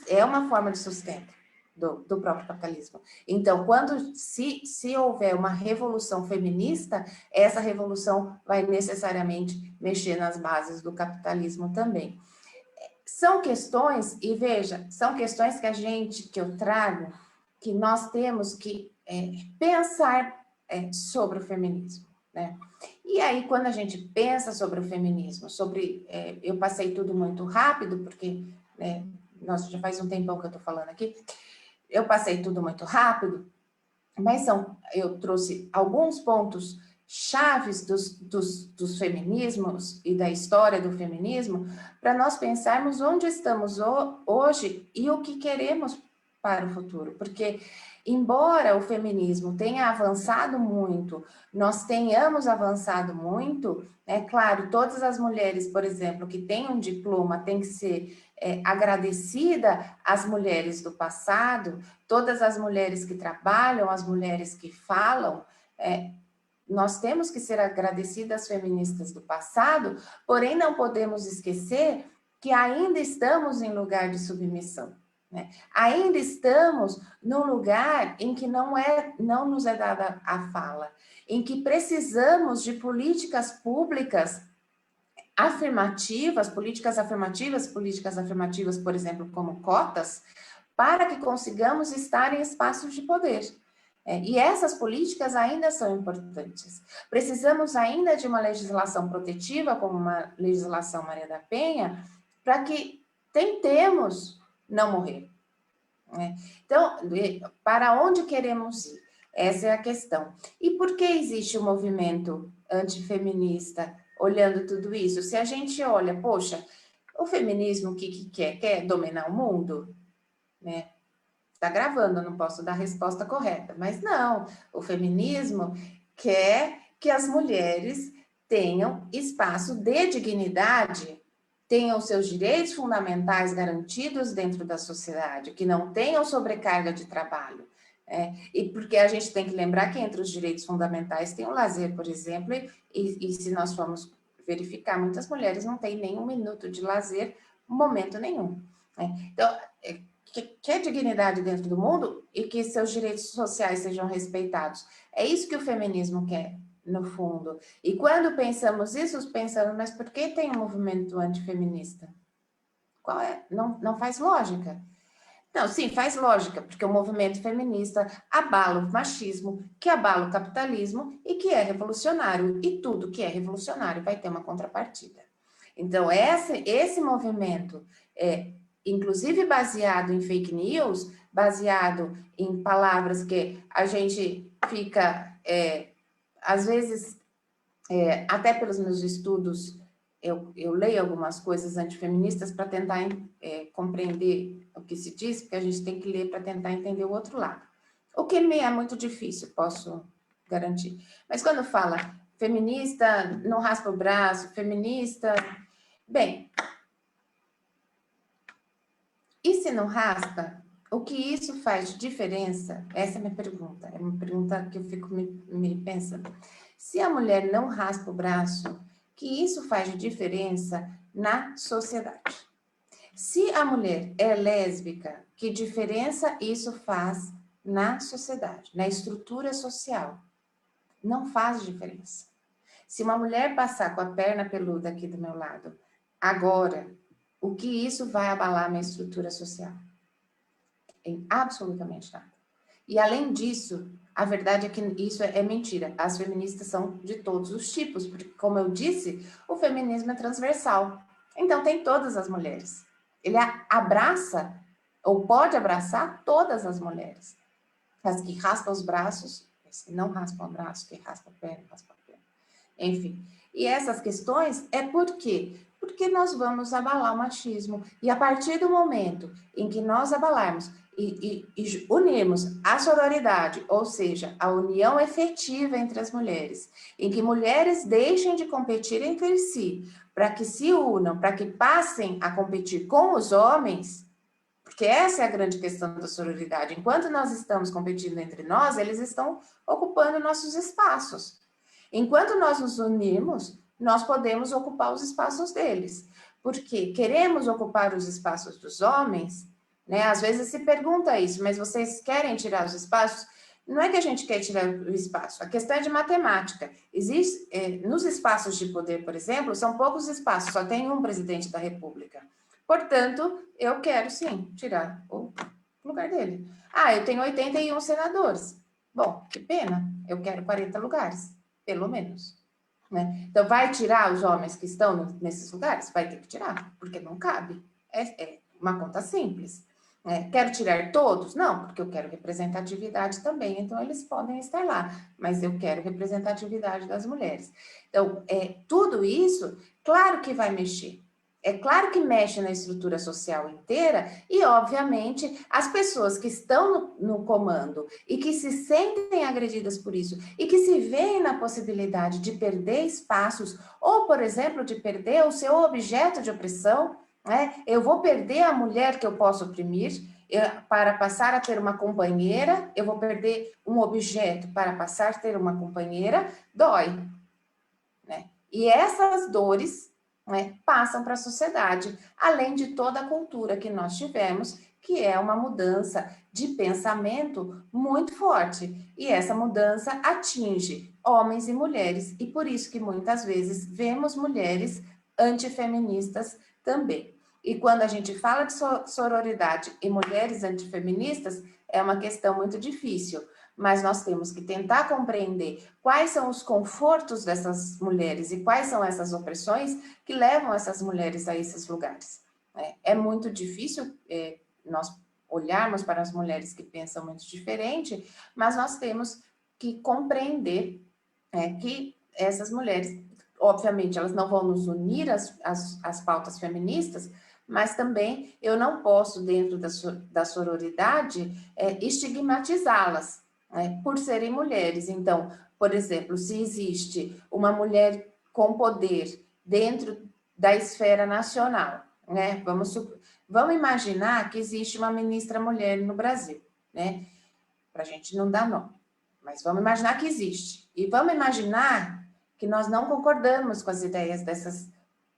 é uma forma de sustento do próprio capitalismo. Então, se houver uma revolução feminista, essa revolução vai necessariamente mexer nas bases do capitalismo também. São questões, e veja, são questões que eu trago, que nós temos que pensar sobre o feminismo, né? E aí, quando a gente pensa sobre o feminismo, eu passei tudo muito rápido, porque nossa, já faz um tempão que eu estou falando aqui, eu passei tudo muito rápido, mas eu trouxe alguns pontos chaves dos feminismos e da história do feminismo para nós pensarmos onde estamos hoje e o que queremos para o futuro, porque embora o feminismo tenha avançado muito, nós tenhamos avançado muito, é claro, todas as mulheres, por exemplo, que têm um diploma, têm que ser agradecida às mulheres do passado, todas as mulheres que trabalham, as mulheres que falam, nós temos que ser agradecidas às feministas do passado, porém não podemos esquecer que ainda estamos em lugar de submissão. Né? Ainda estamos num lugar em que não nos é dada a fala, em que precisamos de políticas públicas afirmativas, políticas afirmativas, por exemplo, como cotas, para que consigamos estar em espaços de poder. E essas políticas ainda são importantes. Precisamos ainda de uma legislação protetiva, como uma legislação Maria da Penha, para que tentemos não morrer. Então, para onde queremos ir? Essa é a questão. E por que existe o movimento antifeminista olhando tudo isso? Se a gente olha, poxa, o feminismo que quer? Quer dominar o mundo? Né? Está gravando, eu não posso dar a resposta correta, mas não, o feminismo quer que as mulheres tenham espaço de dignidade, tenham seus direitos fundamentais garantidos dentro da sociedade, que não tenham sobrecarga de trabalho. E porque a gente tem que lembrar que entre os direitos fundamentais tem o lazer, por exemplo, e se nós formos verificar, muitas mulheres não têm nem um minuto de lazer, momento nenhum. Então, quer dignidade dentro do mundo e que seus direitos sociais sejam respeitados. É isso que o feminismo quer, no fundo. E quando pensamos isso, pensamos, mas por que tem um movimento antifeminista? Qual é? Não faz lógica. Não, sim, faz lógica, porque o movimento feminista abala o machismo, que abala o capitalismo e que é revolucionário. E tudo que é revolucionário vai ter uma contrapartida. Então, esse movimento inclusive baseado em fake news, baseado em palavras que a gente fica, às vezes, até pelos meus estudos, eu leio algumas coisas antifeministas para tentar compreender o que se diz, porque a gente tem que ler para tentar entender o outro lado. O que me é muito difícil, posso garantir. Mas quando fala feminista, não raspa o braço, feminista... Bem, e se não raspa, o que isso faz de diferença? Essa é a minha pergunta. É uma pergunta que eu fico me pensando. Se a mulher não raspa o braço, que isso faz de diferença na sociedade? Se a mulher é lésbica, que diferença isso faz na sociedade, na estrutura social? Não faz diferença. Se uma mulher passar com a perna peluda aqui do meu lado, agora, o que isso vai abalar a minha estrutura social? Em absolutamente nada. E além disso, a verdade é que isso é mentira. As feministas são de todos os tipos, porque, como eu disse, o feminismo é transversal. Então, tem todas as mulheres. Ele abraça, ou pode abraçar, todas as mulheres. As que raspam os braços, as que não raspam o braço, que raspam a perna, raspam a perna. Enfim. E essas questões é por quê? Porque nós vamos abalar o machismo. E a partir do momento em que nós abalarmos e unirmos a sororidade, ou seja, a união efetiva entre as mulheres, em que mulheres deixem de competir entre si, para que se unam, para que passem a competir com os homens, porque essa é a grande questão da sororidade. Enquanto nós estamos competindo entre nós, eles estão ocupando nossos espaços. Enquanto nós nos unirmos, nós podemos ocupar os espaços deles. Porque queremos ocupar os espaços dos homens, né? Às vezes se pergunta isso, mas vocês querem tirar os espaços? Não é que a gente quer tirar o espaço, a questão é de matemática. Existe, nos espaços de poder, por exemplo, são poucos espaços, só tem um presidente da República. Portanto, eu quero sim tirar o lugar dele. Ah, eu tenho 81 senadores. Bom, que pena, eu quero 40 lugares, pelo menos. Né? Então, vai tirar os homens que estão nesses lugares? Vai ter que tirar, porque não cabe. É uma conta simples. Quero tirar todos? Não, porque eu quero representatividade também, então eles podem estar lá, mas eu quero representatividade das mulheres. Então, tudo isso, claro que vai mexer. É claro que mexe na estrutura social inteira e, obviamente, as pessoas que estão no comando e que se sentem agredidas por isso e que se veem na possibilidade de perder espaços ou, por exemplo, de perder o seu objeto de opressão, né? Eu vou perder a mulher que eu posso oprimir para passar a ter uma companheira, eu vou perder um objeto para passar a ter uma companheira, dói, né? E essas dores, né, passam para a sociedade, além de toda a cultura que nós tivemos, que é uma mudança de pensamento muito forte. E essa mudança atinge homens e mulheres, e por isso que muitas vezes vemos mulheres antifeministas também. E quando a gente fala de sororidade e mulheres antifeministas, é uma questão muito difícil, mas nós temos que tentar compreender quais são os confortos dessas mulheres e quais são essas opressões que levam essas mulheres a esses lugares. É muito difícil nós olharmos para as mulheres que pensam muito diferente, mas nós temos que compreender que essas mulheres, obviamente, elas não vão nos unir às pautas feministas, mas também eu não posso, dentro da sororidade, estigmatizá-las, por serem mulheres. Então, por exemplo, se existe uma mulher com poder dentro da esfera nacional, né? Vamos imaginar que existe uma ministra mulher no Brasil, né? Para a gente não dar nome, mas vamos imaginar que existe. E vamos imaginar que nós não concordamos com as ideias dessas,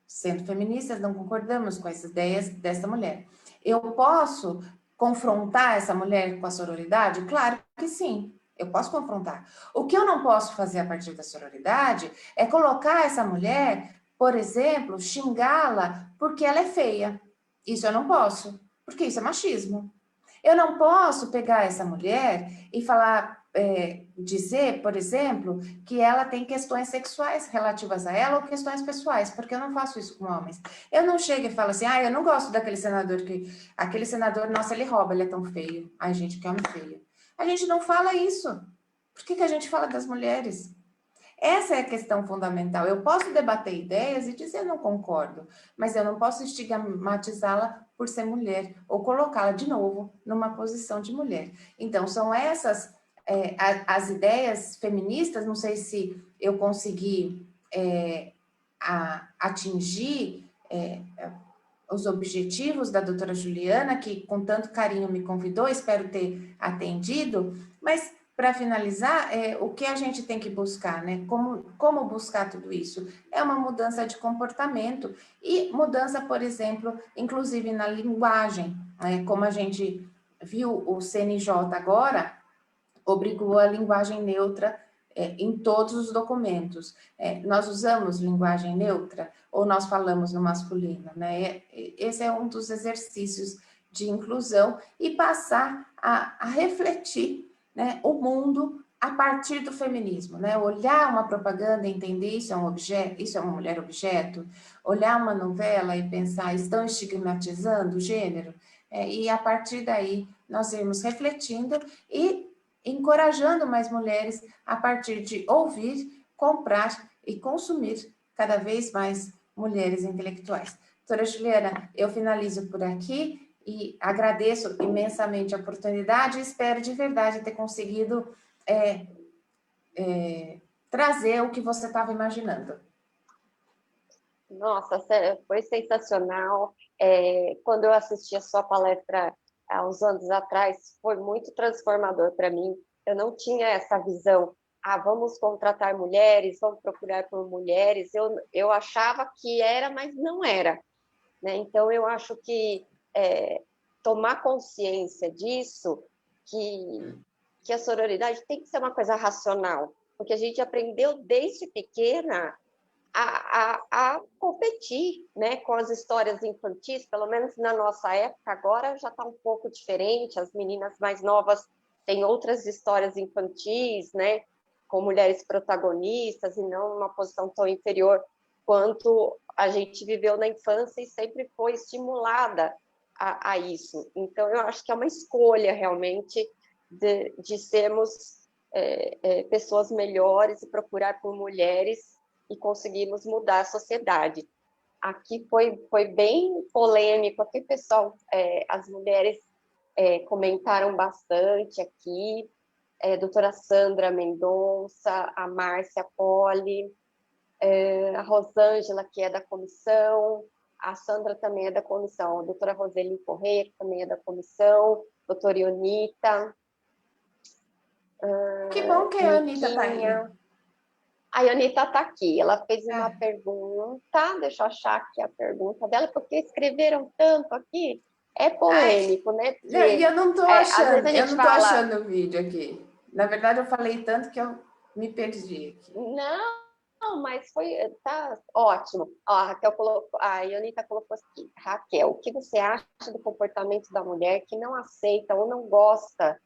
sendo feministas, não concordamos com as ideias dessa mulher. Eu posso confrontar essa mulher com a sororidade? Claro que sim, eu posso confrontar. O que eu não posso fazer a partir da sororidade é colocar essa mulher, por exemplo, xingá-la porque ela é feia. Isso eu não posso, porque isso é machismo. Eu não posso pegar essa mulher e falar, dizer, por exemplo, que ela tem questões sexuais relativas a ela ou questões pessoais, porque eu não faço isso com homens. Eu não chego e falo assim, eu não gosto daquele senador aquele senador, nossa, ele rouba, ele é tão feio. Ai, gente, que homem feio. A gente não fala isso. Por que a gente fala das mulheres? Essa é a questão fundamental. Eu posso debater ideias e dizer não concordo, mas eu não posso estigmatizá-la por ser mulher ou colocá-la de novo numa posição de mulher. Então, são essas as ideias feministas, não sei se eu consegui atingir os objetivos da doutora Juliana, que com tanto carinho me convidou, espero ter atendido, mas para finalizar, o que a gente tem que buscar, né? Como buscar tudo isso? É uma mudança de comportamento e mudança, por exemplo, inclusive na linguagem, né? Como a gente viu o CNJ agora, obrigou a linguagem neutra em todos os documentos. Nós usamos linguagem neutra ou nós falamos no masculino, né? Esse é um dos exercícios de inclusão e passar a refletir, né, o mundo a partir do feminismo, né? Olhar uma propaganda e entender isso é um objeto, isso é uma mulher objeto, olhar uma novela e pensar, estão estigmatizando o gênero? E a partir daí nós irmos refletindo e encorajando mais mulheres a partir de ouvir, comprar e consumir cada vez mais mulheres intelectuais. Doutora Juliana, eu finalizo por aqui e agradeço imensamente a oportunidade e espero de verdade ter conseguido trazer o que você estava imaginando. Nossa, foi sensacional. Quando eu assisti a sua palestra há uns anos atrás, foi muito transformador para mim. Eu não tinha essa visão. Vamos contratar mulheres, vamos procurar por mulheres. Eu achava que era, mas não era, né? Então, eu acho que tomar consciência disso, que a sororidade tem que ser uma coisa racional, porque a gente aprendeu desde pequena a competir, né, com as histórias infantis, pelo menos na nossa época. Agora já está um pouco diferente, as meninas mais novas têm outras histórias infantis, né, com mulheres protagonistas e não numa posição tão inferior quanto a gente viveu na infância e sempre foi estimulada a isso. Então, eu acho que é uma escolha, realmente, de sermos pessoas melhores e procurar por mulheres e conseguirmos mudar a sociedade. Aqui foi bem polêmico, aqui, pessoal, as mulheres comentaram bastante aqui, doutora Sandra Mendonça, a Márcia Poli, a Rosângela, que é da comissão, a Sandra também é da comissão, a doutora Roseli Corrêa, que também é da comissão, doutora Ionita. Que bom que a Ionita está aí. A Ionita está aqui, ela fez uma pergunta, deixa eu achar aqui a pergunta dela, porque escreveram tanto aqui, é polêmico, né? Porque, e eu não estou achando, eu não estou achando o vídeo aqui. Na verdade, eu falei tanto que eu me perdi aqui. Não, mas tá ótimo. Ó, a Ionita colocou aqui, Raquel, o que você acha do comportamento da mulher que não aceita ou não gosta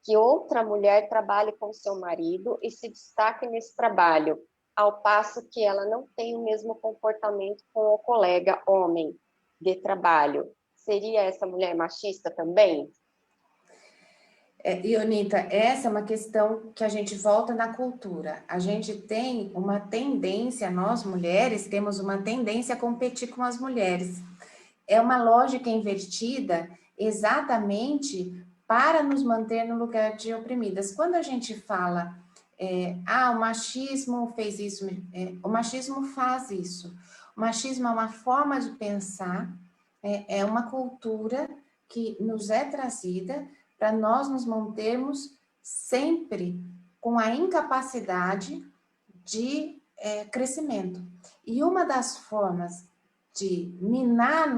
que outra mulher trabalhe com seu marido e se destaque nesse trabalho, ao passo que ela não tem o mesmo comportamento com o colega homem de trabalho? Seria essa mulher machista também? Ionita, essa é uma questão que a gente volta na cultura. A gente tem uma tendência, nós mulheres temos uma tendência a competir com as mulheres. É uma lógica invertida exatamente para nos manter no lugar de oprimidas. Quando a gente fala, o machismo fez isso, o machismo faz isso. O machismo é uma forma de pensar, é uma cultura que nos é trazida para nós nos mantermos sempre com a incapacidade de crescimento. E uma das formas de minar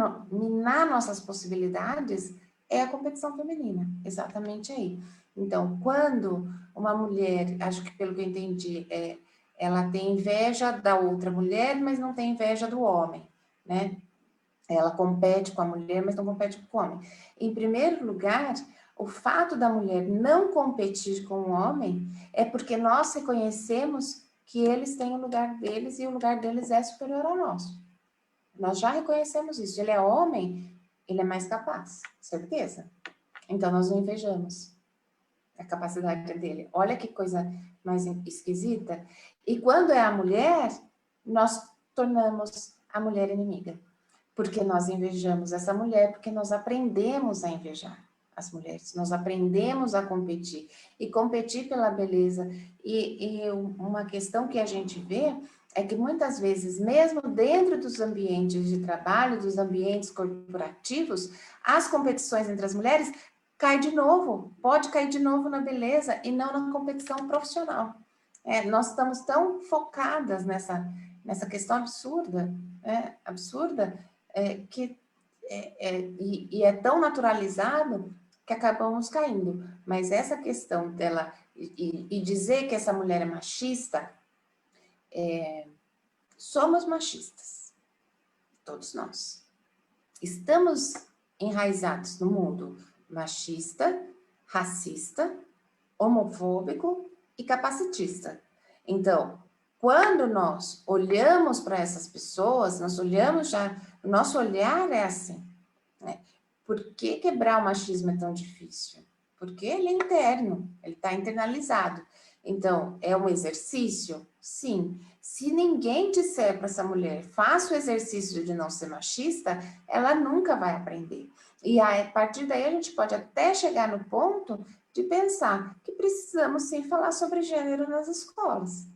nossas possibilidades é a competição feminina, exatamente aí. Então, quando uma mulher, acho que pelo que eu entendi, ela tem inveja da outra mulher, mas não tem inveja do homem, né? Ela compete com a mulher, mas não compete com o homem. Em primeiro lugar, o fato da mulher não competir com o homem é porque nós reconhecemos que eles têm o lugar deles e o lugar deles é superior ao nosso. Nós já reconhecemos isso. Ele é homem, ele é mais capaz, certeza. Então, nós não invejamos a capacidade dele. Olha que coisa mais esquisita. E quando é a mulher, nós tornamos a mulher inimiga. Porque nós invejamos essa mulher, porque nós aprendemos a invejar as mulheres, nós aprendemos a competir, e competir pela beleza. E uma questão que a gente vê é que muitas vezes, mesmo dentro dos ambientes de trabalho, dos ambientes corporativos, as competições entre as mulheres cai de novo, pode cair de novo na beleza e não na competição profissional. Nós estamos tão focadas nessa questão absurda, que é tão naturalizado que acabamos caindo. Mas essa questão dela, e dizer que essa mulher é machista, somos machistas, todos nós. Estamos enraizados no mundo machista, racista, homofóbico e capacitista. Então, quando nós olhamos para essas pessoas, nós olhamos já, o nosso olhar é assim, né? Por que quebrar o machismo é tão difícil? Porque ele é interno, ele está internalizado. Então, é um exercício? Sim. Se ninguém disser para essa mulher, faça o exercício de não ser machista, ela nunca vai aprender. E a partir daí a gente pode até chegar no ponto de pensar que precisamos sim falar sobre gênero nas escolas.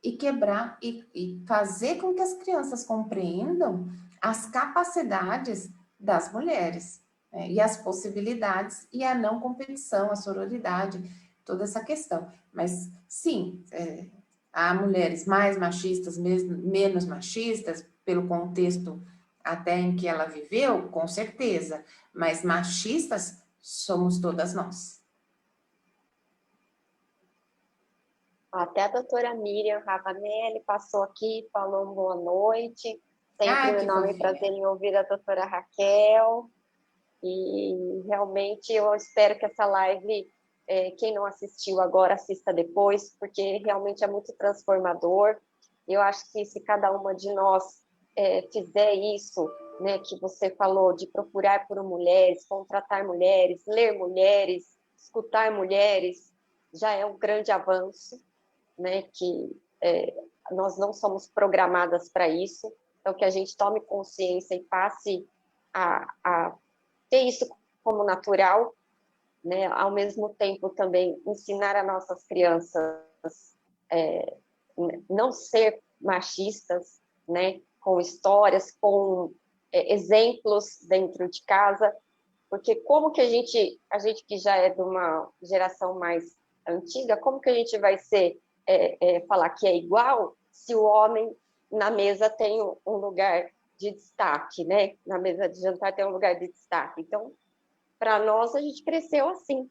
E quebrar e fazer com que as crianças compreendam as capacidades das mulheres, né? E as possibilidades e a não competição, a sororidade, toda essa questão. Mas, sim, há mulheres mais machistas, menos machistas, pelo contexto até em que ela viveu, com certeza, mas machistas somos todas nós. Até a doutora Miriam Ravanelli passou aqui, falou boa noite. Sempre um enorme prazer em ouvir a doutora Raquel. E realmente eu espero que essa live, quem não assistiu agora, assista depois, porque realmente é muito transformador. Eu acho que se cada uma de nós fizer isso, né, que você falou de procurar por mulheres, contratar mulheres, ler mulheres, escutar mulheres, já é um grande avanço, né, que nós não somos programadas para isso, então que a gente tome consciência e passe a ter isso como natural, né, ao mesmo tempo também ensinar a nossas crianças não ser machistas, né, com histórias, com exemplos dentro de casa, porque como que a gente que já é de uma geração mais antiga, como que a gente vai falar que é igual se o homem na mesa tem um lugar de destaque, né? Na mesa de jantar tem um lugar de destaque. Então, para nós, a gente cresceu assim.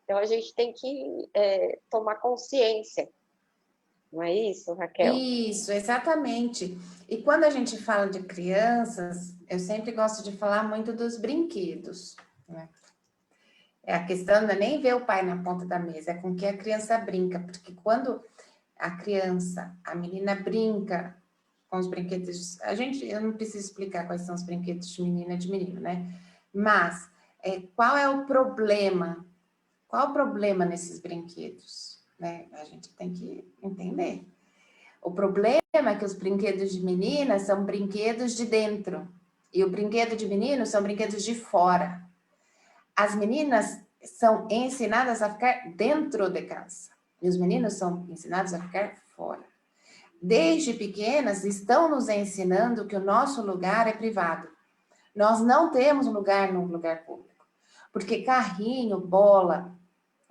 Então, a gente tem que tomar consciência. Não é isso, Raquel? Isso, exatamente. E quando a gente fala de crianças, eu sempre gosto de falar muito dos brinquedos, né? A questão não é nem ver o pai na ponta da mesa, é com que a criança brinca, porque quando a criança, a menina brinca com os brinquedos, eu não preciso explicar quais são os brinquedos de menina e de menino, né? Mas qual é o problema? Qual o problema nesses brinquedos? Né? A gente tem que entender. O problema é que os brinquedos de menina são brinquedos de dentro e o brinquedo de menino são brinquedos de fora. As meninas são ensinadas a ficar dentro de casa e os meninos são ensinados a ficar fora. Desde pequenas estão nos ensinando que o nosso lugar é privado. Nós não temos lugar no lugar público, porque carrinho, bola,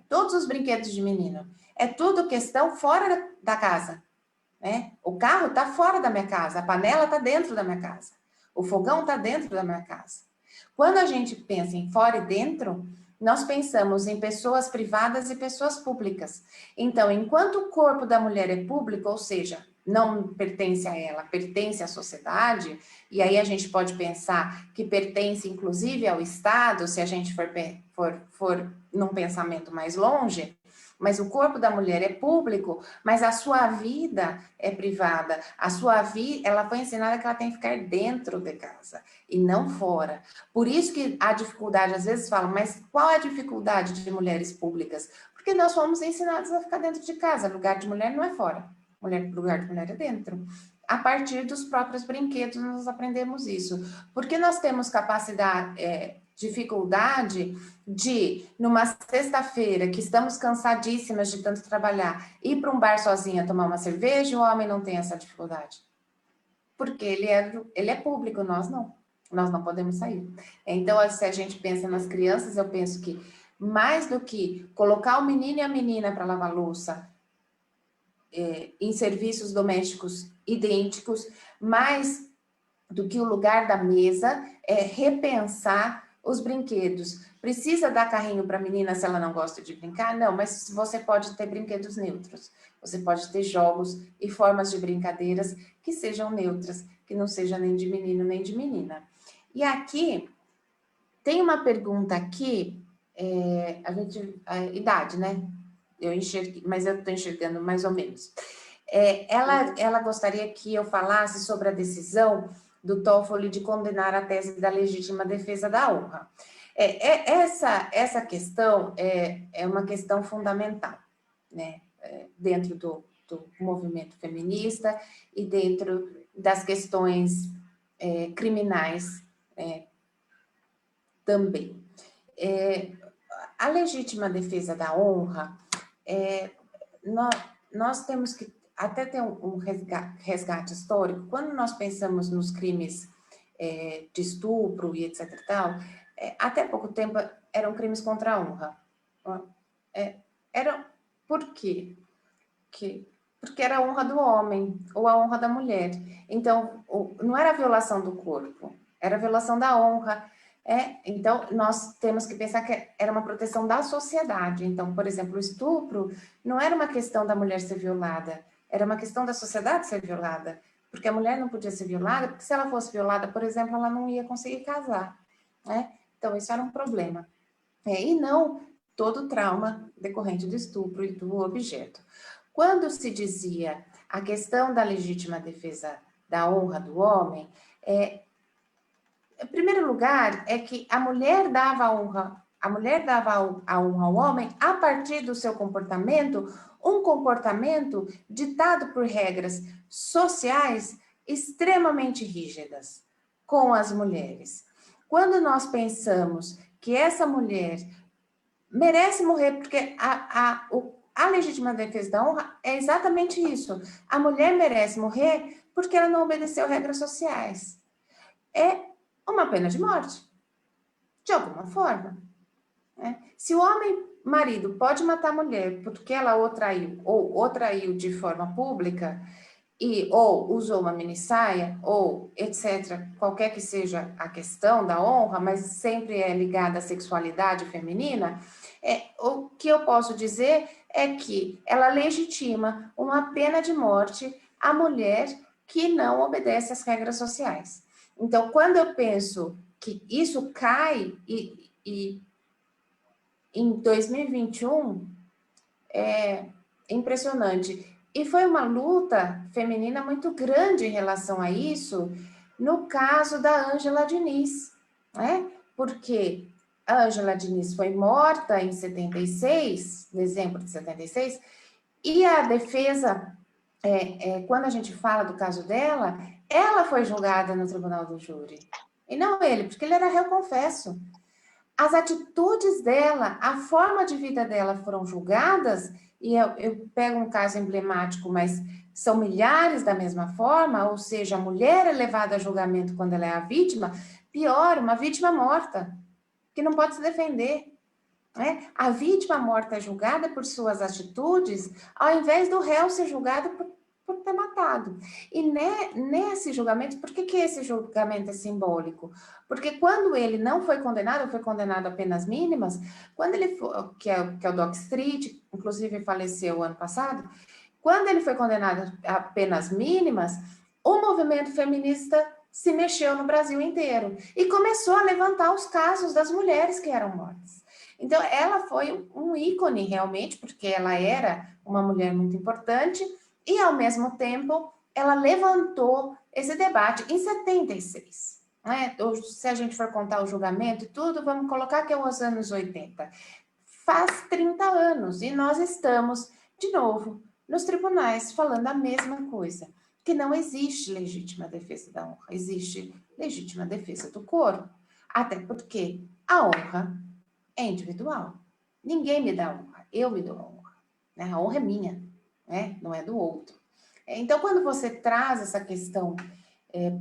todos os brinquedos de menino, é tudo questão fora da casa. Né? O carro está fora da minha casa, a panela está dentro da minha casa, o fogão está dentro da minha casa. Quando a gente pensa em fora e dentro, nós pensamos em pessoas privadas e pessoas públicas. Então, enquanto o corpo da mulher é público, ou seja, não pertence a ela, pertence à sociedade, e aí a gente pode pensar que pertence inclusive ao Estado, se a gente for num pensamento mais longe, mas o corpo da mulher é público, mas a sua vida é privada. A sua vida, ela foi ensinada que ela tem que ficar dentro de casa e não fora. Por isso que a dificuldade, às vezes falam, mas qual é a dificuldade de mulheres públicas? Porque nós fomos ensinados a ficar dentro de casa. Lugar de mulher não é fora. Lugar de mulher é dentro. A partir dos próprios brinquedos, nós aprendemos isso. Porque nós temos dificuldade de, numa sexta-feira, que estamos cansadíssimas de tanto trabalhar, ir para um bar sozinha tomar uma cerveja, e o homem não tem essa dificuldade. Porque ele é público, nós não. Nós não podemos sair. Então, se a gente pensa nas crianças, eu penso que mais do que colocar o menino e a menina para lavar louça em serviços domésticos idênticos, mais do que o lugar da mesa, é repensar os brinquedos. Precisa dar carrinho para a menina se ela não gosta de brincar? Não, mas você pode ter brinquedos neutros. Você pode ter jogos e formas de brincadeiras que sejam neutras, que não seja nem de menino nem de menina. E aqui, tem uma pergunta aqui, a idade, né? Eu enxerguei, mas eu estou enxergando mais ou menos. Ela gostaria que eu falasse sobre a decisão do Toffoli de condenar a tese da legítima defesa da honra. Essa questão é uma questão fundamental, né? Dentro do movimento feminista e dentro das questões criminais também. A legítima defesa da honra, nós temos que até ter um resgate histórico. Quando nós pensamos nos crimes de estupro e etc. e tal, até pouco tempo eram crimes contra a honra. Por quê? Porque era a honra do homem ou a honra da mulher. Então, não era a violação do corpo, era a violação da honra. Então, nós temos que pensar que era uma proteção da sociedade. Então, por exemplo, o estupro não era uma questão da mulher ser violada, era uma questão da sociedade ser violada, porque a mulher não podia ser violada, porque se ela fosse violada, por exemplo, ela não ia conseguir casar, né? Então, isso era um problema. E não todo o trauma decorrente do estupro e do objeto. Quando se dizia a questão da legítima defesa da honra do homem, em primeiro lugar, é que a mulher dava a honra ao homem a partir do seu comportamento, um comportamento ditado por regras sociais extremamente rígidas com as mulheres. Quando nós pensamos que essa mulher merece morrer, porque a legítima defesa da honra é exatamente isso. A mulher merece morrer porque ela não obedeceu regras sociais. É uma pena de morte, de alguma forma. Né? Se o marido pode matar a mulher porque ela o traiu, ou o traiu de forma pública, ou usou uma minissaia, ou etc., qualquer que seja a questão da honra, mas sempre é ligada à sexualidade feminina, o que eu posso dizer é que ela legitima uma pena de morte à mulher que não obedece às regras sociais. Então, quando eu penso que isso cai, e em 2021, é impressionante. E foi uma luta feminina muito grande em relação a isso, no caso da Ângela Diniz, né? Porque a Ângela Diniz foi morta em 76, dezembro de 76, e a defesa, quando a gente fala do caso dela, ela foi julgada no tribunal do júri, e não ele, porque ele era réu confesso. As atitudes dela, a forma de vida dela foram julgadas, e eu pego um caso emblemático, mas são milhares da mesma forma, ou seja, a mulher é levada a julgamento quando ela é a vítima, pior, uma vítima morta, que não pode se defender. Né? A vítima morta é julgada por suas atitudes, ao invés do réu ser julgado por ter matado. E nesse julgamento, por que esse julgamento é simbólico? Porque quando ele não foi condenado a penas mínimas, quando ele foi, que é o Doc Street, inclusive faleceu ano passado, quando ele foi condenado a penas mínimas, o movimento feminista se mexeu no Brasil inteiro e começou a levantar os casos das mulheres que eram mortas. Então, ela foi um ícone realmente, porque ela era uma mulher muito importante e, ao mesmo tempo, ela levantou esse debate em 76. Né? Se a gente for contar o julgamento e tudo, vamos colocar que é os anos 80. Faz 30 anos e nós estamos, de novo, nos tribunais falando a mesma coisa, que não existe legítima defesa da honra, existe legítima defesa do corpo. Até porque a honra é individual. Ninguém me dá honra, eu me dou a honra. Né? A honra é minha, né? Não é do outro. Então, quando você traz essa questão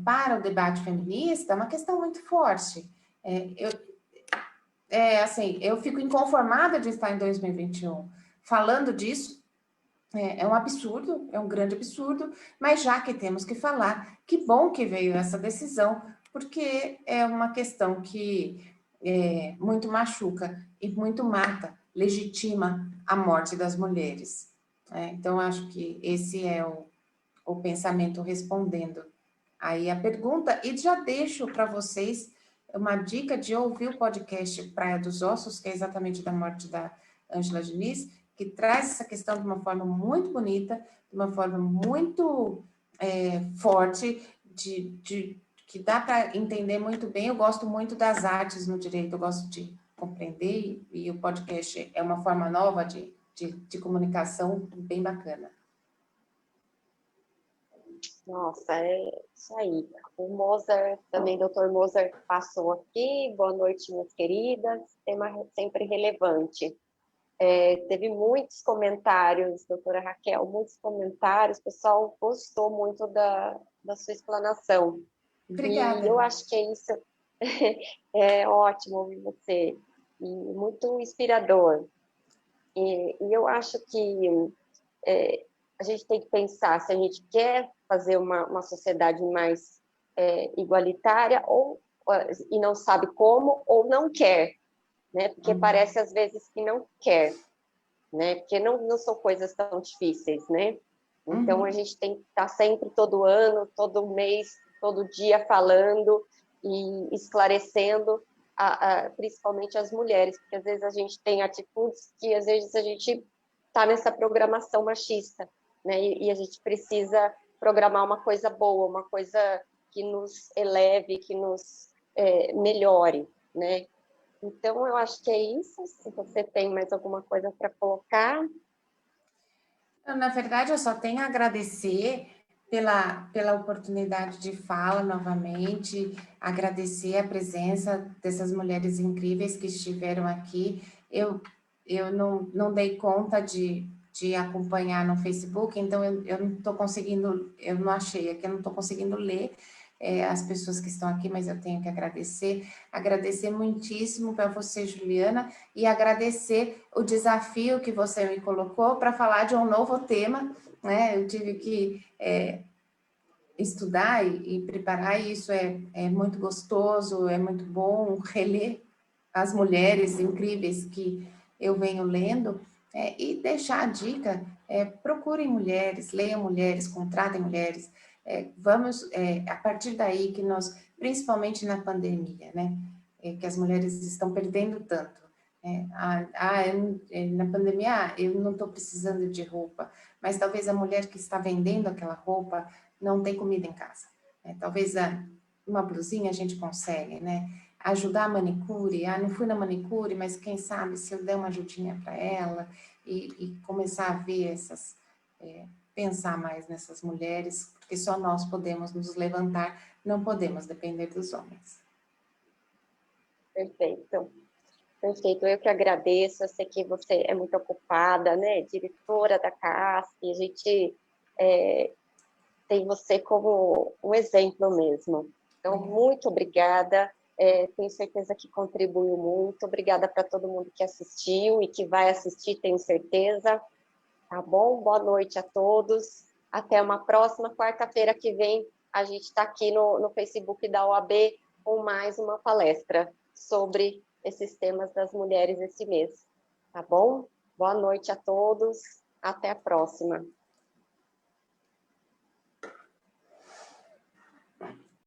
para o debate feminista, é uma questão muito forte. Eu fico inconformada de estar em 2021 falando disso. É um absurdo, é um grande absurdo, mas já que temos que falar, que bom que veio essa decisão, porque é uma questão que muito machuca e muito mata, legitima a morte das mulheres. Então, acho que esse é o pensamento respondendo aí a pergunta, e já deixo para vocês uma dica de ouvir o podcast Praia dos Ossos, que é exatamente da morte da Ângela Diniz, que traz essa questão de uma forma muito bonita, de uma forma muito forte, que dá para entender muito bem. Eu gosto muito das artes no direito, eu gosto de compreender, e o podcast é uma forma nova de comunicação bem bacana. Nossa, é isso aí. O Mozart, também, doutor Mozart, passou aqui. Boa noite, minhas queridas. Tema sempre relevante. Teve muitos comentários, doutora Raquel, muitos comentários. O pessoal gostou muito da sua explanação. Obrigada. E eu acho que é isso. É ótimo ouvir você. E muito inspirador. E eu acho que a gente tem que pensar se a gente quer fazer uma sociedade mais igualitária e não sabe como, ou não quer, né? Porque parece às vezes que não quer, né? Porque não são coisas tão difíceis, né? Então a gente tem que estar sempre, todo ano, todo mês, todo dia falando e esclarecendo, principalmente as mulheres, porque às vezes a gente tem atitudes que às vezes a gente está nessa programação machista, né? E a gente precisa programar uma coisa boa, uma coisa que nos eleve, que nos melhore, né? Então, eu acho que é isso. Se você tem mais alguma coisa para colocar. Na verdade, eu só tenho a agradecer pela oportunidade de fala novamente, agradecer a presença dessas mulheres incríveis que estiveram aqui. Eu não dei conta de acompanhar no Facebook, então eu não estou conseguindo, eu não achei aqui, eu não estou conseguindo ler as pessoas que estão aqui, mas eu tenho que agradecer muitíssimo para você, Juliana, e agradecer o desafio que você me colocou para falar de um novo tema, né? Eu tive que estudar e preparar, e isso é muito gostoso, é muito bom reler as mulheres incríveis que eu venho lendo, e deixar a dica, procurem mulheres, leiam mulheres, contratem mulheres, vamos, a partir daí que nós, principalmente na pandemia, né, que as mulheres estão perdendo tanto, na pandemia, eu não estou precisando de roupa, mas talvez a mulher que está vendendo aquela roupa não tem comida em casa, né? Talvez uma blusinha a gente consegue, né? Ajudar a manicure, não fui na manicure, mas quem sabe se eu der uma ajudinha para ela e começar a ver pensar mais nessas mulheres, porque só nós podemos nos levantar, não podemos depender dos homens. Perfeito. Perfeito, eu que agradeço, eu sei que você é muito ocupada, né, diretora da CASP, a gente tem você como um exemplo mesmo. Então, muito obrigada, tenho certeza que contribuiu muito, obrigada para todo mundo que assistiu e que vai assistir, tenho certeza, tá bom? Boa noite a todos, até uma próxima quarta-feira que vem, a gente está aqui no Facebook da OAB com mais uma palestra sobre esses temas das mulheres esse mês, tá bom? Boa noite a todos, até a próxima.